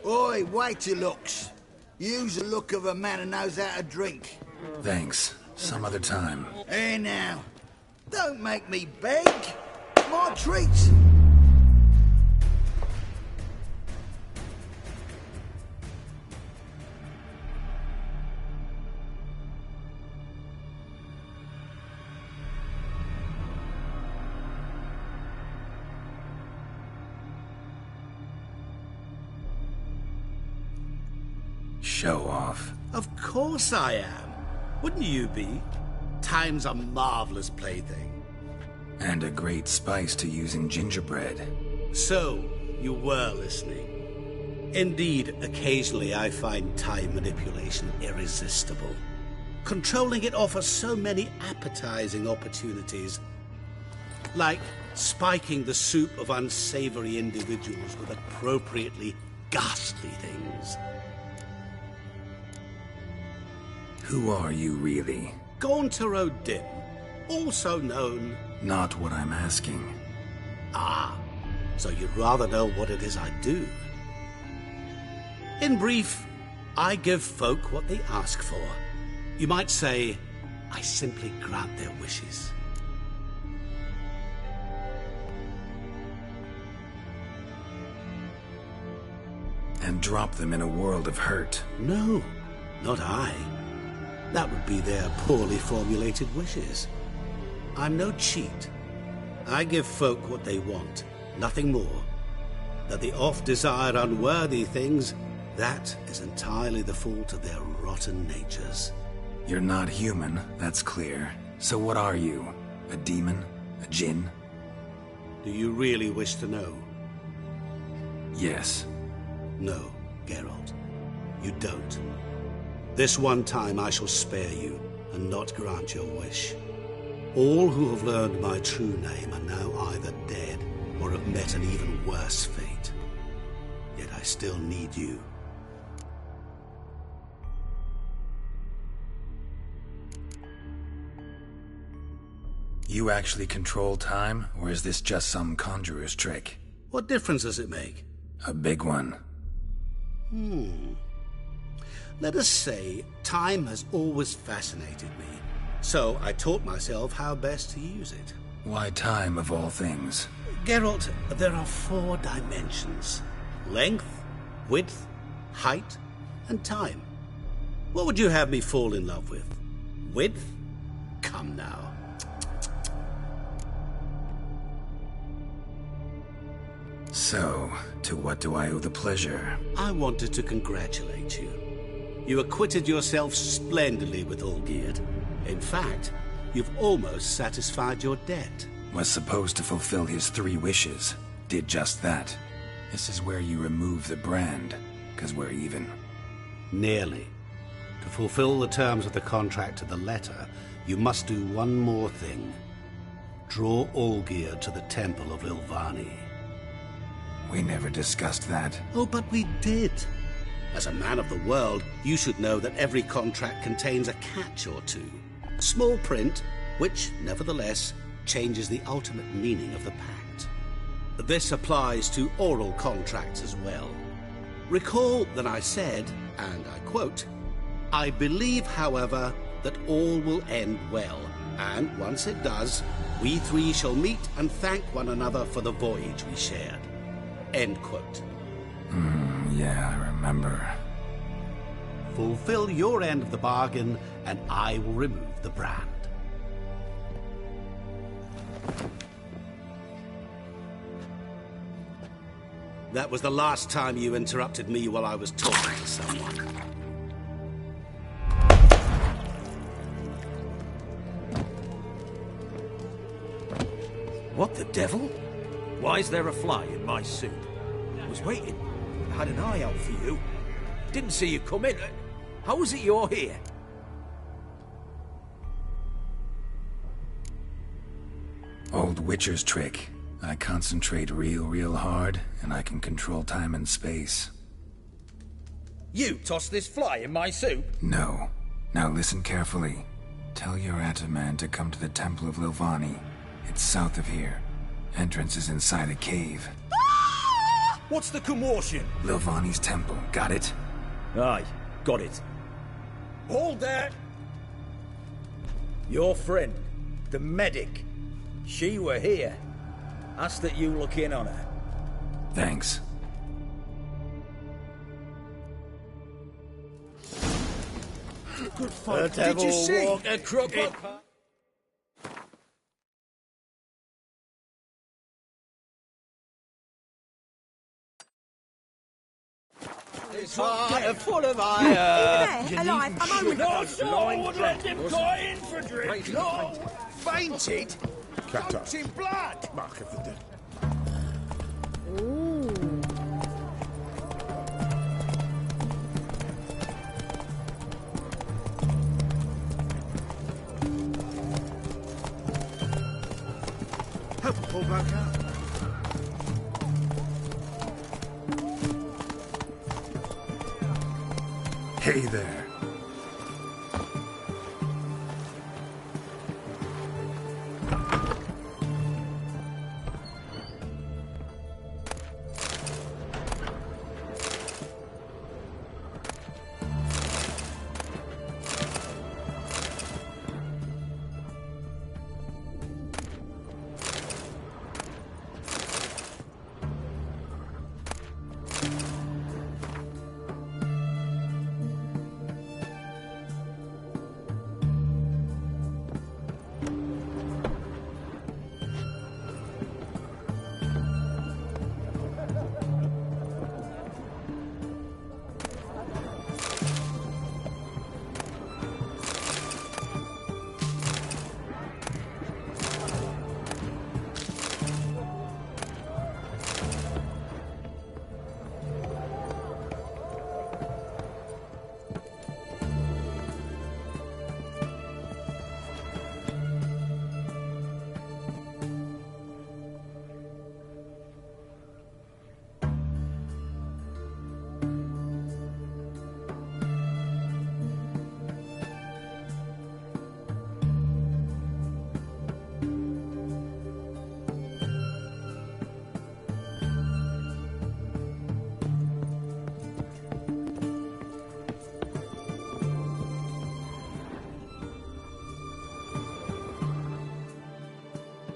Oi, wait your looks. Use the look of a man who knows how to drink. Thanks. Some other time. Hey now, don't make me beg. My treats. Show off. Of course I am. Wouldn't you be? Time's a marvelous plaything. And a great spice to use in gingerbread. So, you were listening. Indeed, occasionally I find time manipulation irresistible. Controlling it offers so many appetizing opportunities. Like spiking the soup of unsavory individuals with appropriately ghastly things. Who are you, really? Gaunter O'Din, also known... Not what I'm asking. Ah, so you'd rather know what it is I do. In brief, I give folk what they ask for. You might say, I simply grant their wishes. And drop them in a world of hurt. No, not I. That would be their poorly formulated wishes. I'm no cheat. I give folk what they want, nothing more. That they oft desire unworthy things, that is entirely the fault of their rotten natures. You're not human, that's clear. So what are you? A demon? A djinn? Do you really wish to know? Yes. No, Geralt. You don't. This one time I shall spare you, and not grant your wish. All who have learned my true name are now either dead, or have met an even worse fate. Yet I still need you. You actually control time, or is this just some conjurer's trick? What difference does it make? A big one. Let us say time has always fascinated me, so I taught myself how best to use it. Why time, of all things? Geralt, there are 4 dimensions. Length, width, height, and time. What would you have me fall in love with? Width? Come now. So, to what do I owe the pleasure? I wanted to congratulate you. You acquitted yourself splendidly with Olgierd. In fact, you've almost satisfied your debt. Was supposed to fulfill his 3 wishes. Did just that. This is where you remove the brand, 'cause we're even. Nearly. To fulfill the terms of the contract to the letter, you must do one more thing. Draw Olgierd to the Temple of Lilvani. We never discussed that. Oh, but we did. As a man of the world, you should know that every contract contains a catch or two. Small print, which, nevertheless, changes the ultimate meaning of the pact. This applies to oral contracts as well. Recall that I said, and I quote, "I believe, however, that all will end well, and once it does, we three shall meet and thank one another for the voyage we shared." End quote. Yeah, I remember. Fulfill your end of the bargain, and I will remove the brand. That was the last time you interrupted me while I was talking to someone. What the devil? Why is there a fly in my soup? I was waiting. I had an eye out for you. Didn't see you come in. How is it you're here? Old Witcher's trick. I concentrate real hard, and I can control time and space. You tossed this fly in my soup? No. Now listen carefully. Tell your Ataman to come to the Temple of Lilvani. It's south of here. Entrance is inside a cave. What's the commotion? Lilvani's temple. Got it? Aye, got it. Hold there! Your friend, the medic. She were here. Ask that you look in on her. Thanks. Good fuck. Did you see? Walk a crooked... full of iron. There, alive. I'm over. No soul would let him go in for drink. No. Fainted? Covered in blood. Mark of the dead. Help him pull back out. Hey there.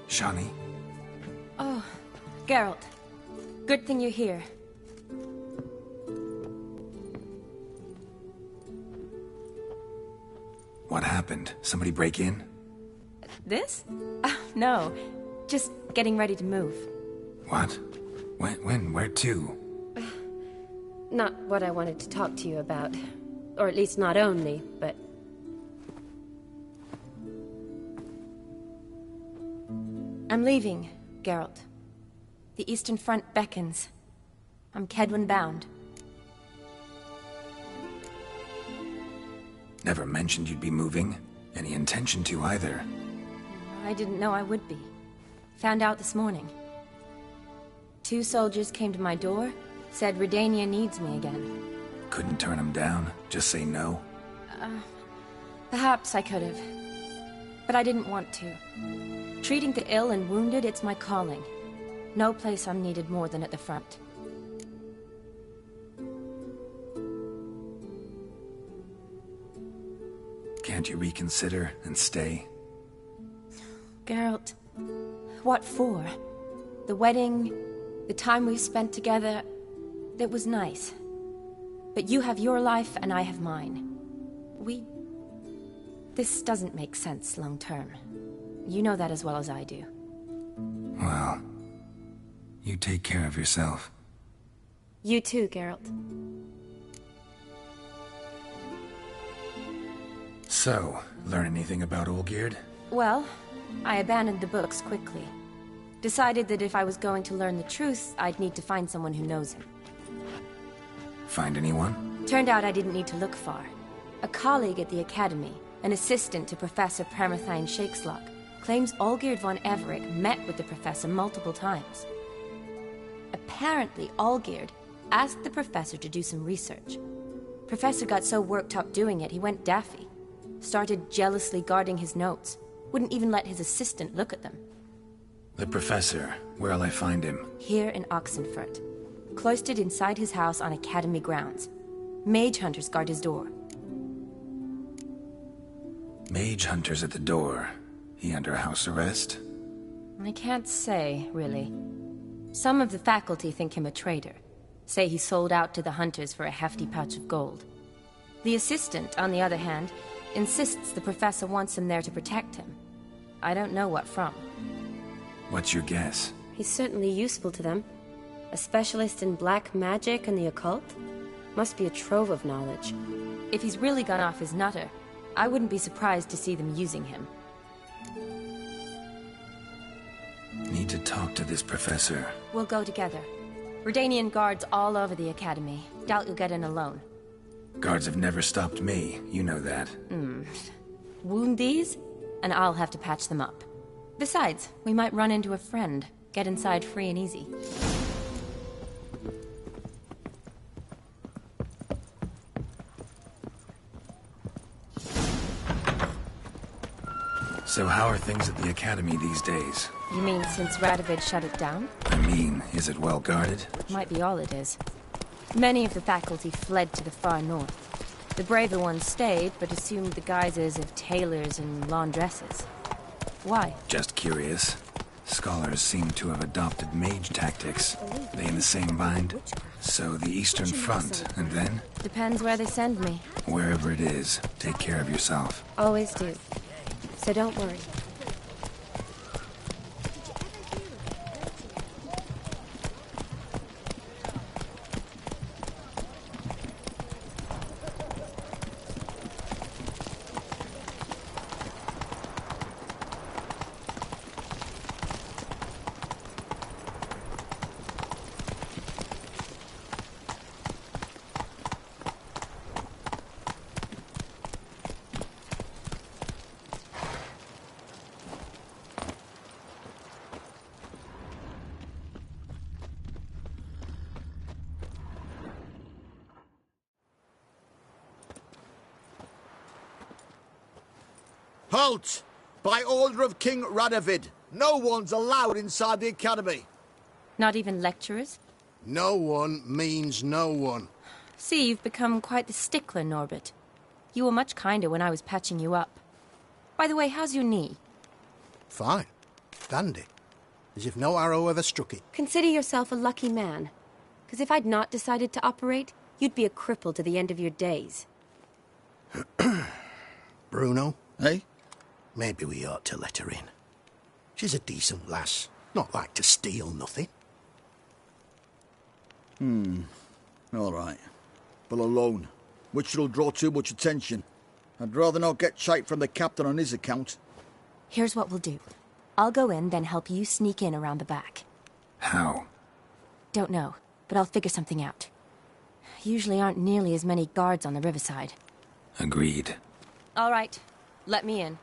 Shani? Oh, Geralt. Good thing you're here. What happened? Somebody break in? This? No. Just getting ready to move. What? When? Where to? Not what I wanted to talk to you about. Or at least not only, but... I'm leaving, Geralt. The Eastern Front beckons. I'm Kedwen bound. Never mentioned you'd be moving. Any intention to either. I didn't know I would be. Found out this morning. 2 soldiers came to my door, said Redania needs me again. Couldn't turn him down? Just say no? Perhaps I could have. But I didn't want to. Treating the ill and wounded, it's my calling. No place I'm needed more than at the front. Can't you reconsider and stay? Geralt, what for? The wedding, the time we've spent together, it was nice. But you have your life and I have mine. This doesn't make sense long term. You know that as well as I do. Well, you take care of yourself. You too, Geralt. So, learn anything about Olgierd? Well, I abandoned the books quickly. Decided that if I was going to learn the truth, I'd need to find someone who knows him. Find anyone? Turned out I didn't need to look far. A colleague at the Academy, an assistant to Professor Permathine Shakeslock, claims Olgierd von Everec met with the professor multiple times. Apparently, Olgierd asked the professor to do some research. Professor got so worked up doing it, he went daffy. Started jealously guarding his notes. Wouldn't even let his assistant look at them. The professor, where'll I find him? Here in Oxenfurt. Cloistered inside his house on Academy grounds. Mage hunters guard his door. Mage hunters at the door. He under house arrest? I can't say, really. Some of the faculty think him a traitor. Say he sold out to the hunters for a hefty pouch of gold. The assistant, on the other hand, insists the professor wants him there to protect him. I don't know what from. What's your guess? He's certainly useful to them. A specialist in black magic and the occult? Must be a trove of knowledge. If he's really gone off his nutter, I wouldn't be surprised to see them using him. Need to talk to this professor. We'll go together. Redanian guards all over the Academy. Doubt you'll get in alone. Guards have never stopped me, you know that. Wound these, and I'll have to patch them up. Besides, we might run into a friend. Get inside free and easy. So how are things at the Academy these days? You mean since Radovid shut it down? I mean, is it well guarded? Might be all it is. Many of the faculty fled to the far north. The braver ones stayed, but assumed the guises of tailors and laundresses. Why? Just curious. Scholars seem to have adopted mage tactics. They in the same bind? So the Eastern Front, and then? Depends where they send me. Wherever it is, take care of yourself. Always do. So don't worry. Halt! By order of King Radovid, no one's allowed inside the Academy. Not even lecturers? No one means no one. See, you've become quite the stickler, Norbert. You were much kinder when I was patching you up. By the way, how's your knee? Fine. Dandy. As if no arrow ever struck it. Consider yourself a lucky man. Because if I'd not decided to operate, you'd be a cripple to the end of your days. Bruno, eh? Maybe we ought to let her in. She's a decent lass. Not like to steal nothing. All right. But alone, which will draw too much attention. I'd rather not get shite from the captain on his account. Here's what we'll do. I'll go in, then help you sneak in around the back. How? Don't know, but I'll figure something out. Usually aren't nearly as many guards on the riverside. Agreed. All right, let me in.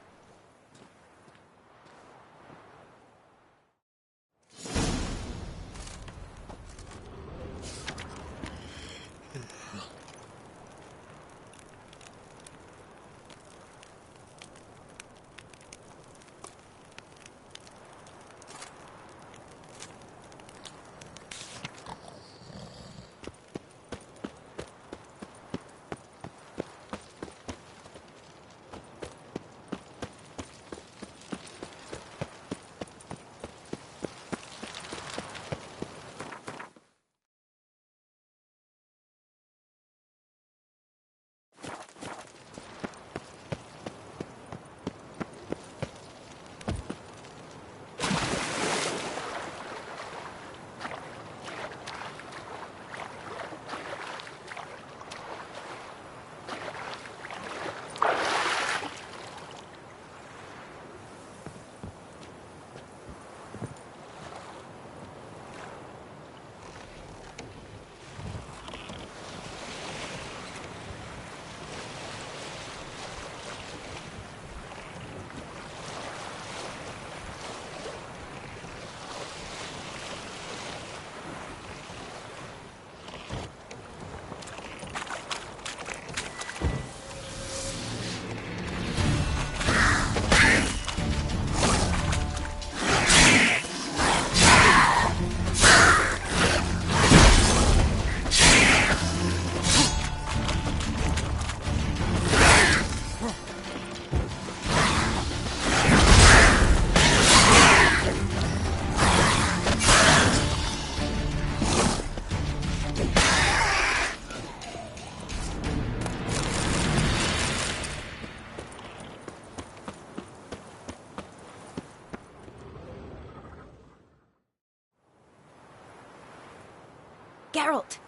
Geralt!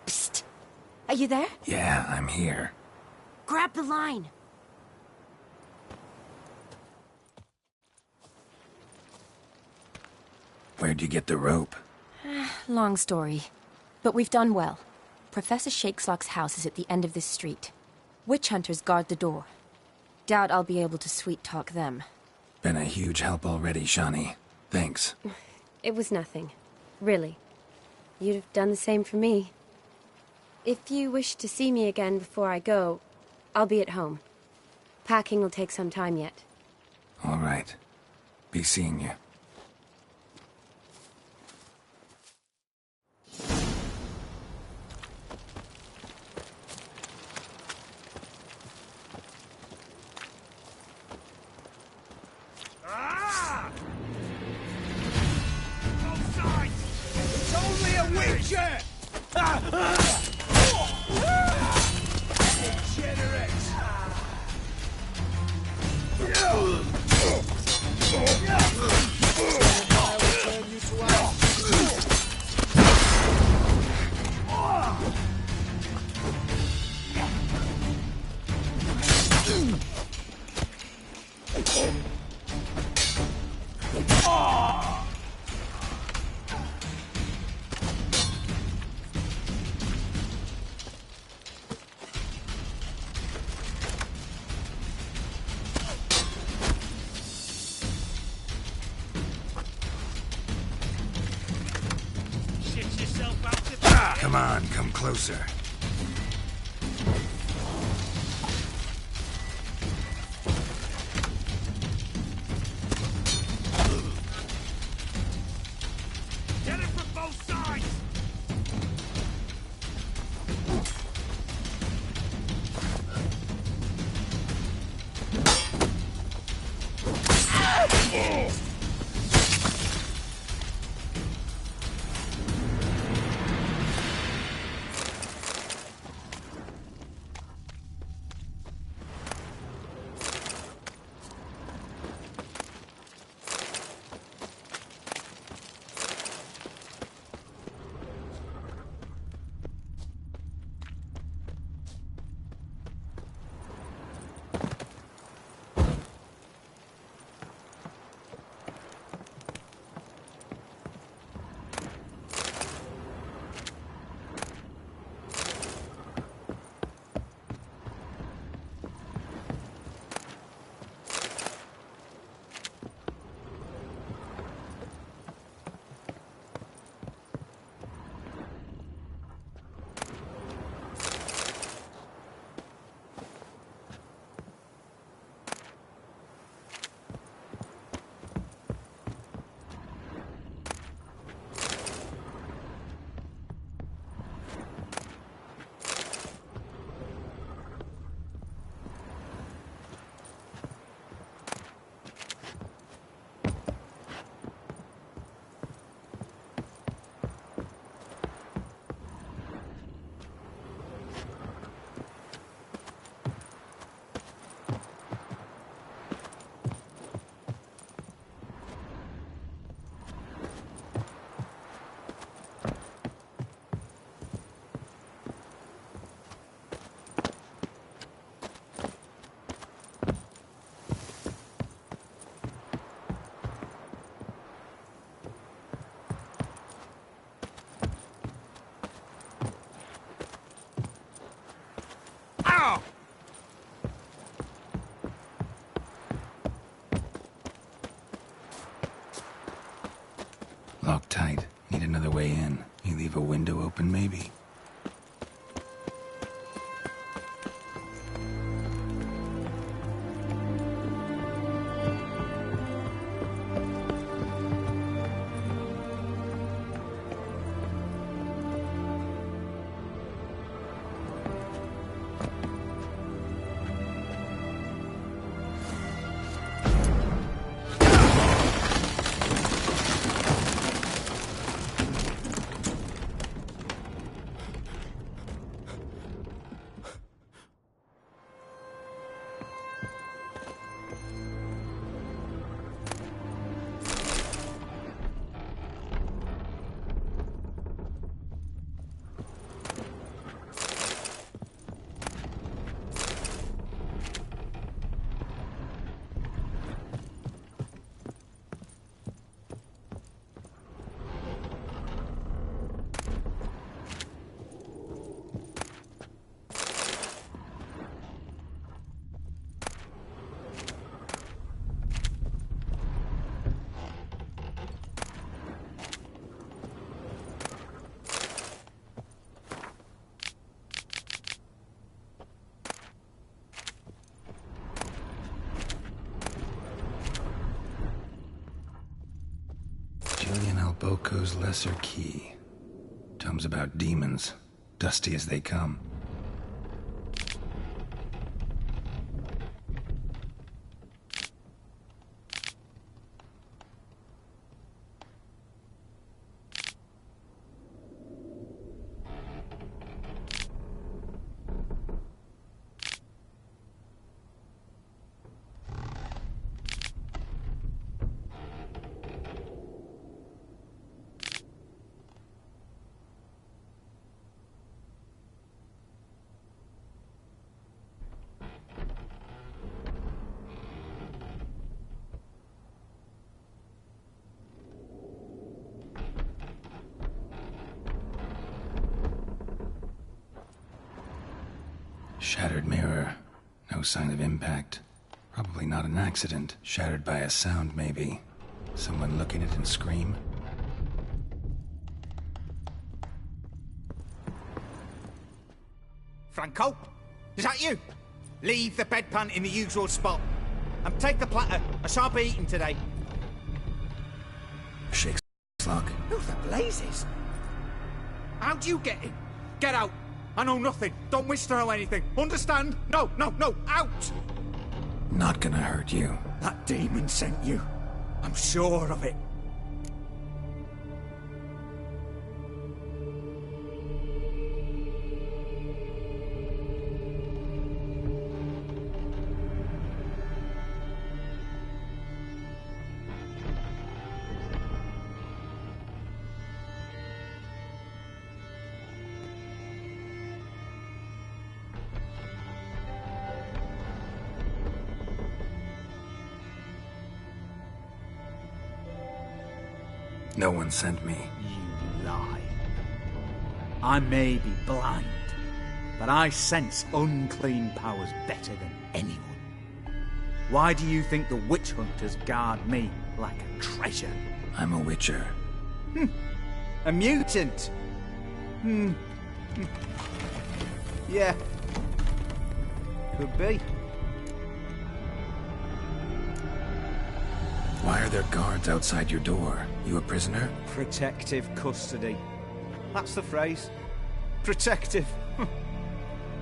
Psst! Are you there? Yeah, I'm here. Grab the line! Where'd you get the rope? Long story. But we've done well. Professor Shakeslock's house is at the end of this street. Witch hunters guard the door. Doubt I'll be able to sweet-talk them. Been a huge help already, Shani. Thanks. It was nothing. Really. You'd have done the same for me. If you wish to see me again before I go, I'll be at home. Packing will take some time yet. All right. Be seeing you. Come on, come closer. Get it from both sides! Locked tight. Need another way in. You leave a window open, maybe? Boko's Lesser Key. Tomes about demons, dusty as they come. Shattered mirror. No sign of impact. Probably not an accident. Shattered by a sound, maybe. Someone look at it and scream. Franco? Is that you? Leave the bedpan in the usual spot. And take the platter. I shan't be eating today. Shakeslock. Who the blazes? How do you get in? Get out. I know nothing. Don't wish to know anything. Understand? No, out! Not gonna hurt you. That demon sent you. I'm sure of it. No one sent me. You lie. I may be blind, but I sense unclean powers better than anyone. Why do you think the witch hunters guard me like a treasure? I'm a witcher. A mutant? Yeah. Could be. Why are there guards outside your door? You a prisoner? Protective custody. That's the phrase. Protective.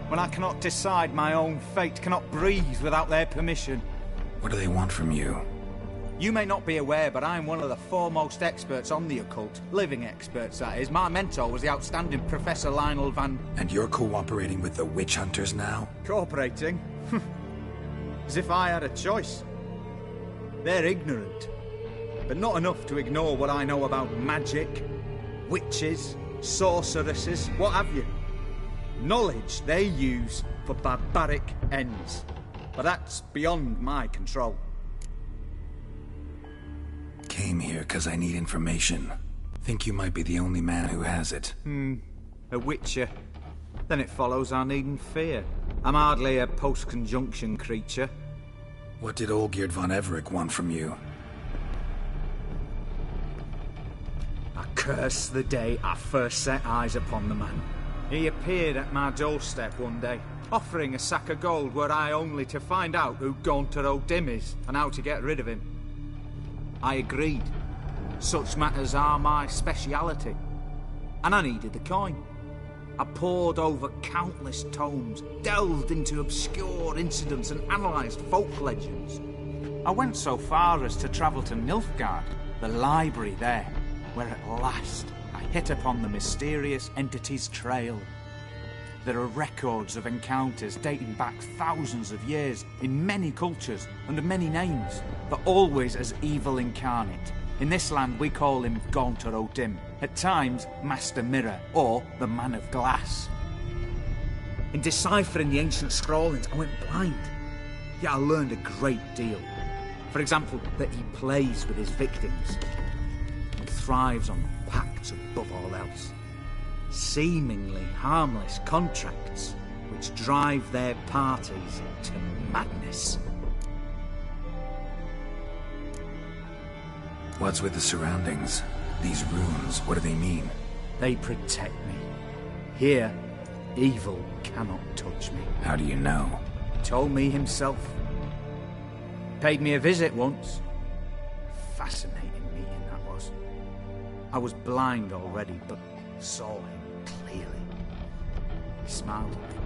When I cannot decide my own fate, cannot breathe without their permission. What do they want from you? You may not be aware, but I'm one of the foremost experts on the occult. Living experts, that is. My mentor was the outstanding Professor Lionel Van... And you're cooperating with the witch hunters now? Cooperating? As if I had a choice. They're ignorant, but not enough to ignore what I know about magic, witches, sorceresses, what have you. Knowledge they use for barbaric ends, but that's beyond my control. Came here because I need information. Think you might be the only man who has it. A witcher. Then it follows I needn't fear. I'm hardly a post-conjunction creature. What did Olgierd von Everec want from you? I curse the day I first set eyes upon the man. He appeared at my doorstep one day, offering a sack of gold were I only to find out who Gaunter O'Dim is and how to get rid of him. I agreed. Such matters are my speciality. And I needed the coin. I pored over countless tomes, delved into obscure incidents and analysed folk legends. I went so far as to travel to Nilfgaard, the library there, where at last I hit upon the mysterious entity's trail. There are records of encounters dating back thousands of years in many cultures under many names, but always as evil incarnate. In this land we call him Gaunter O'Dim, at times Master Mirror, or the Man of Glass. In deciphering the ancient scrawlings I went blind, yet I learned a great deal. For example, that he plays with his victims and thrives on pacts above all else. Seemingly harmless contracts which drive their parties to madness. What's with the surroundings? These runes, what do they mean? They protect me. Here, evil cannot touch me. How do you know? He told me himself. Paid me a visit once. Fascinating meeting that was. I was blind already, but saw him clearly. He smiled at me,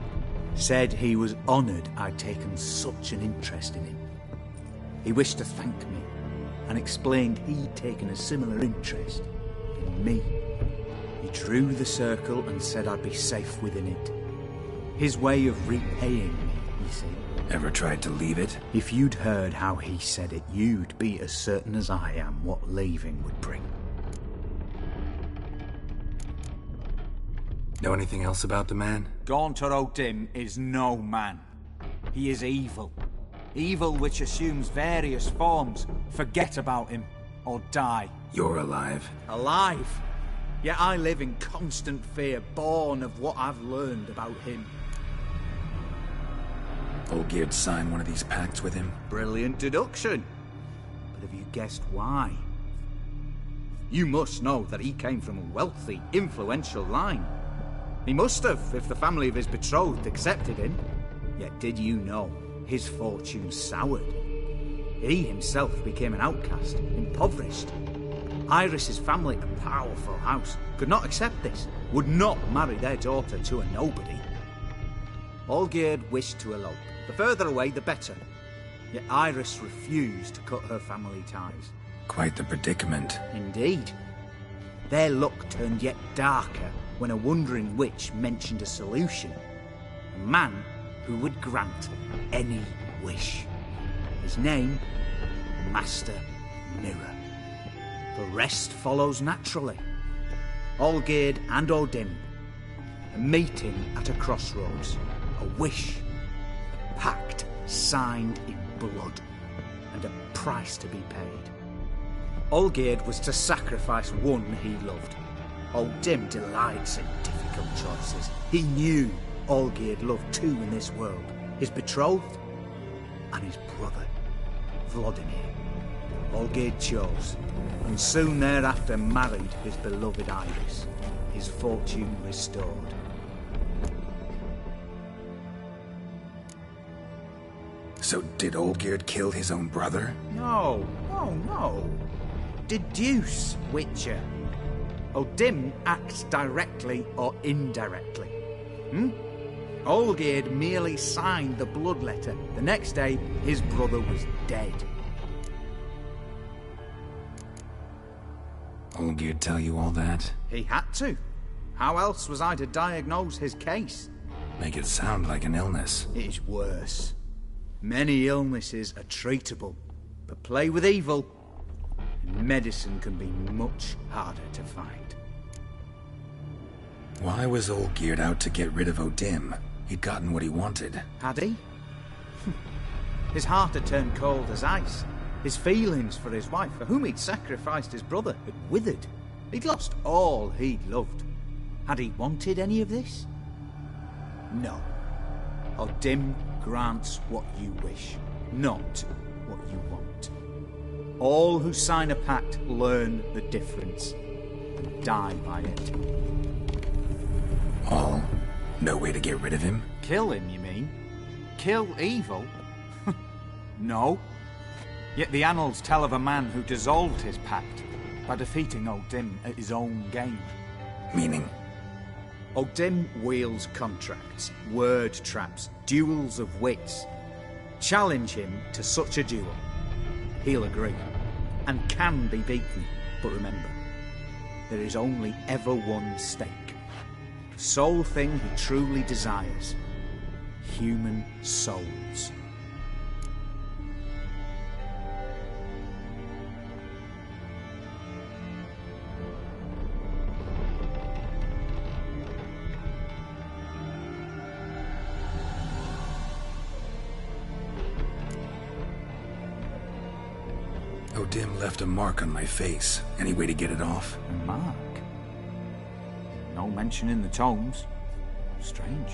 said he was honoured I'd taken such an interest in him. He wished to thank me, and explained he'd taken a similar interest in me. He drew the circle and said I'd be safe within it. His way of repaying me, you see. Ever tried to leave it? If you'd heard how he said it, you'd be as certain as I am what leaving would bring. Know anything else about the man? Gaunter O'Dim is no man. He is evil. Evil which assumes various forms. Forget about him, or die. You're alive. Alive? Yet I live in constant fear, born of what I've learned about him. Olgierd signed one of these pacts with him? Brilliant deduction. But have you guessed why? You must know that he came from a wealthy, influential line. He must have, if the family of his betrothed accepted him. Yet did you know his fortune soured? He himself became an outcast, impoverished. Iris's family, a powerful house, could not accept this, would not marry their daughter to a nobody. Olgierd wished to elope. The further away, the better. Yet Iris refused to cut her family ties. Quite the predicament. Indeed. Their luck turned yet darker when a wandering witch mentioned a solution. A man who would grant any wish. His name, Master Mirror. The rest follows naturally. Olgierd and O'Dim, a meeting at a crossroads, a wish, a pact signed in blood, and a price to be paid. Olgierd was to sacrifice one he loved. O'Dim delights in difficult choices. He knew Olgierd loved two in this world, his betrothed and his brother, Vladimir. Olgierd chose, and soon thereafter married his beloved Iris, his fortune restored. So did Olgierd kill his own brother? No. Deduce, Witcher. O'Dim acts directly or indirectly. Olgierd merely signed the blood letter. The next day, his brother was dead. Olgierd tell you all that? He had to. How else was I to diagnose his case? Make it sound like an illness. It is worse. Many illnesses are treatable, but play with evil, and medicine can be much harder to find. Why was Olgierd out to get rid of O'Dim? He'd gotten what he wanted. Had he? His heart had turned cold as ice. His feelings for his wife, for whom he'd sacrificed his brother, had withered. He'd lost all he'd loved. Had he wanted any of this? No. O'Dim grants what you wish, not what you want. All who sign a pact learn the difference and die by it. All? No way to get rid of him? Kill him, you mean? Kill evil? No. Yet the annals tell of a man who dissolved his pact by defeating O'Dim at his own game. Meaning? O'Dim wields contracts, word traps, duels of wits. Challenge him to such a duel. He'll agree, and can be beaten. But remember, there is only ever one stake. The sole thing he truly desires. Human souls. O'Dim left a mark on my face. Any way to get it off? A mark? No mention in the tomes. Strange.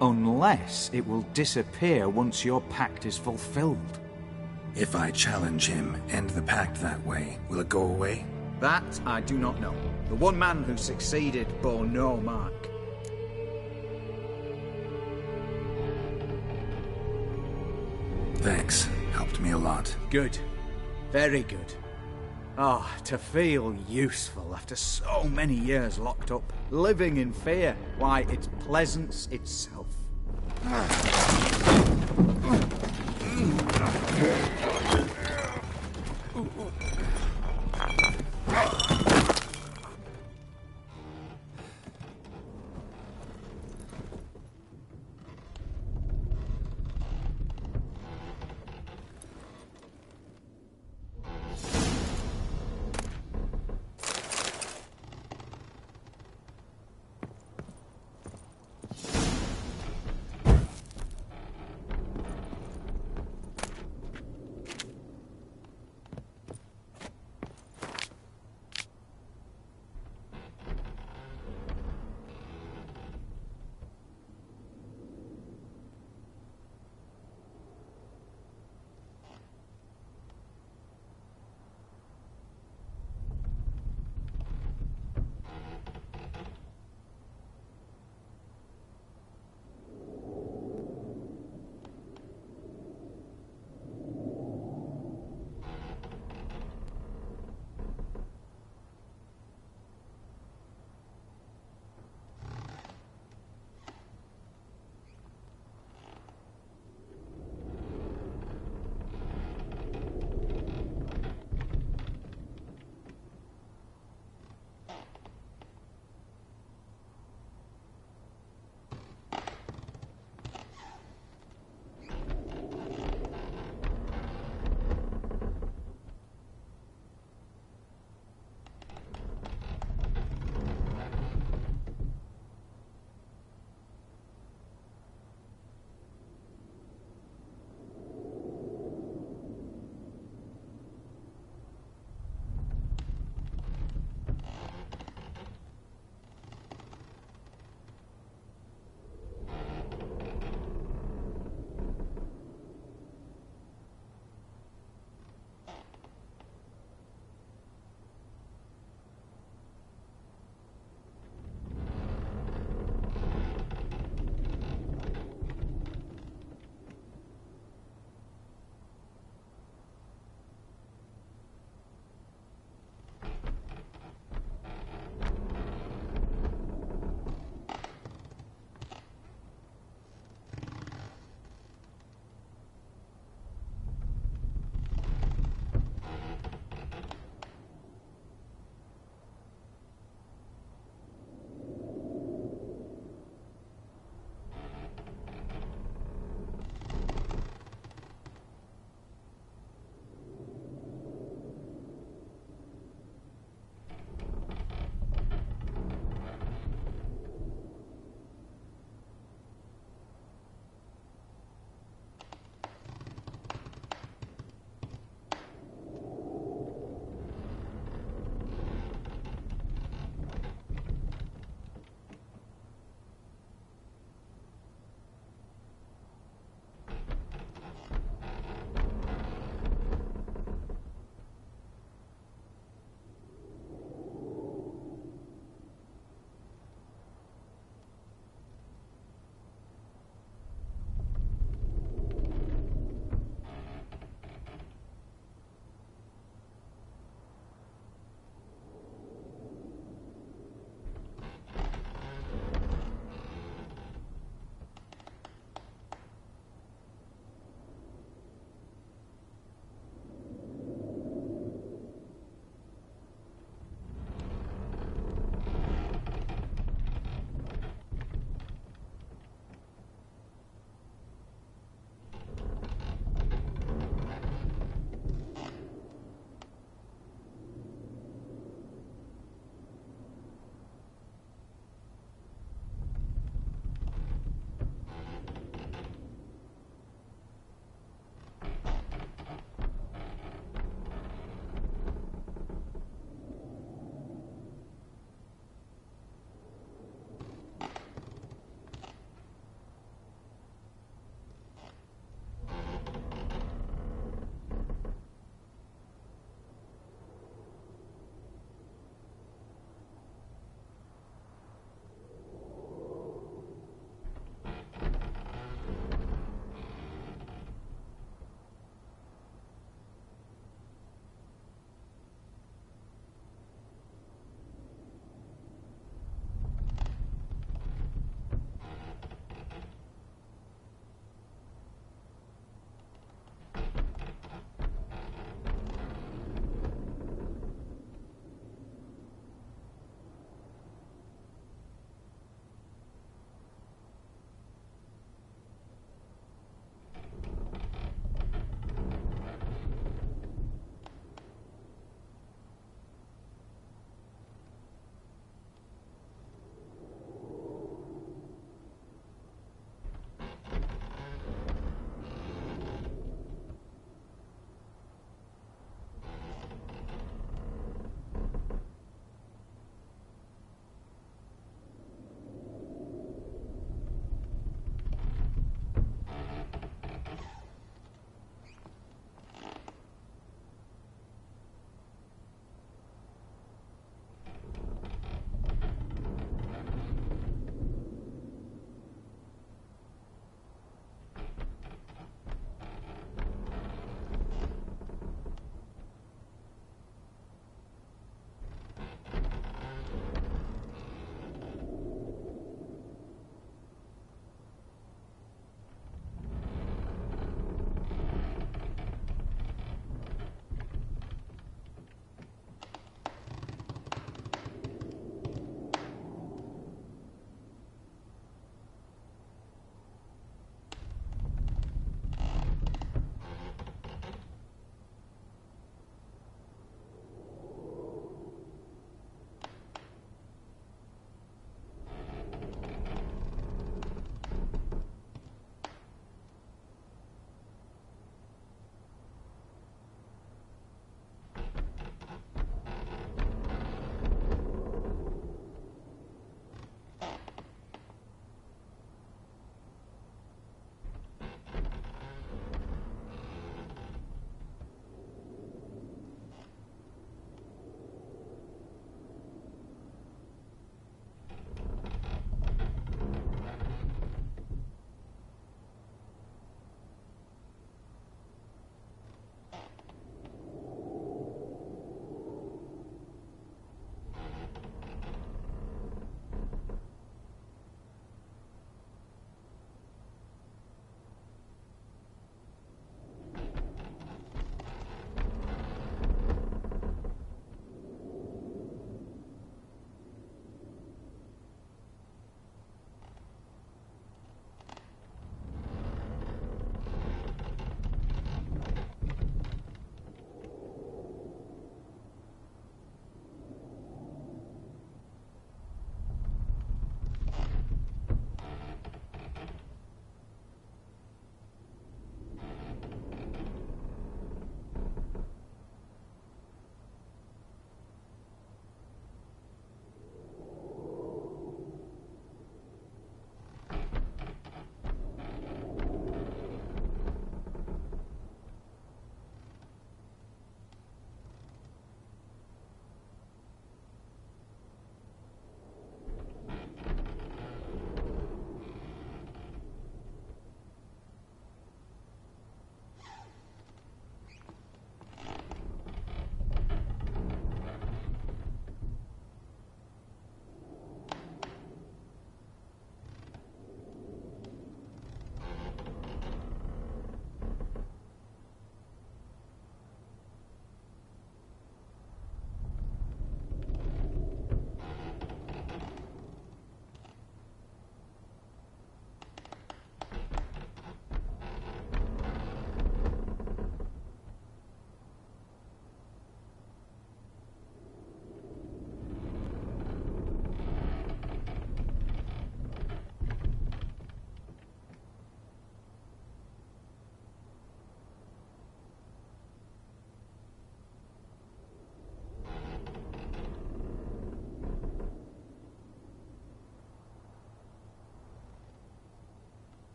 Unless it will disappear once your pact is fulfilled. If I challenge him, end the pact that way, will it go away? That I do not know. The one man who succeeded bore no mark. Thanks. Helped me a lot. Good. Very good. Ah, to feel useful after so many years locked up, living in fear. Why, it's pleasance itself.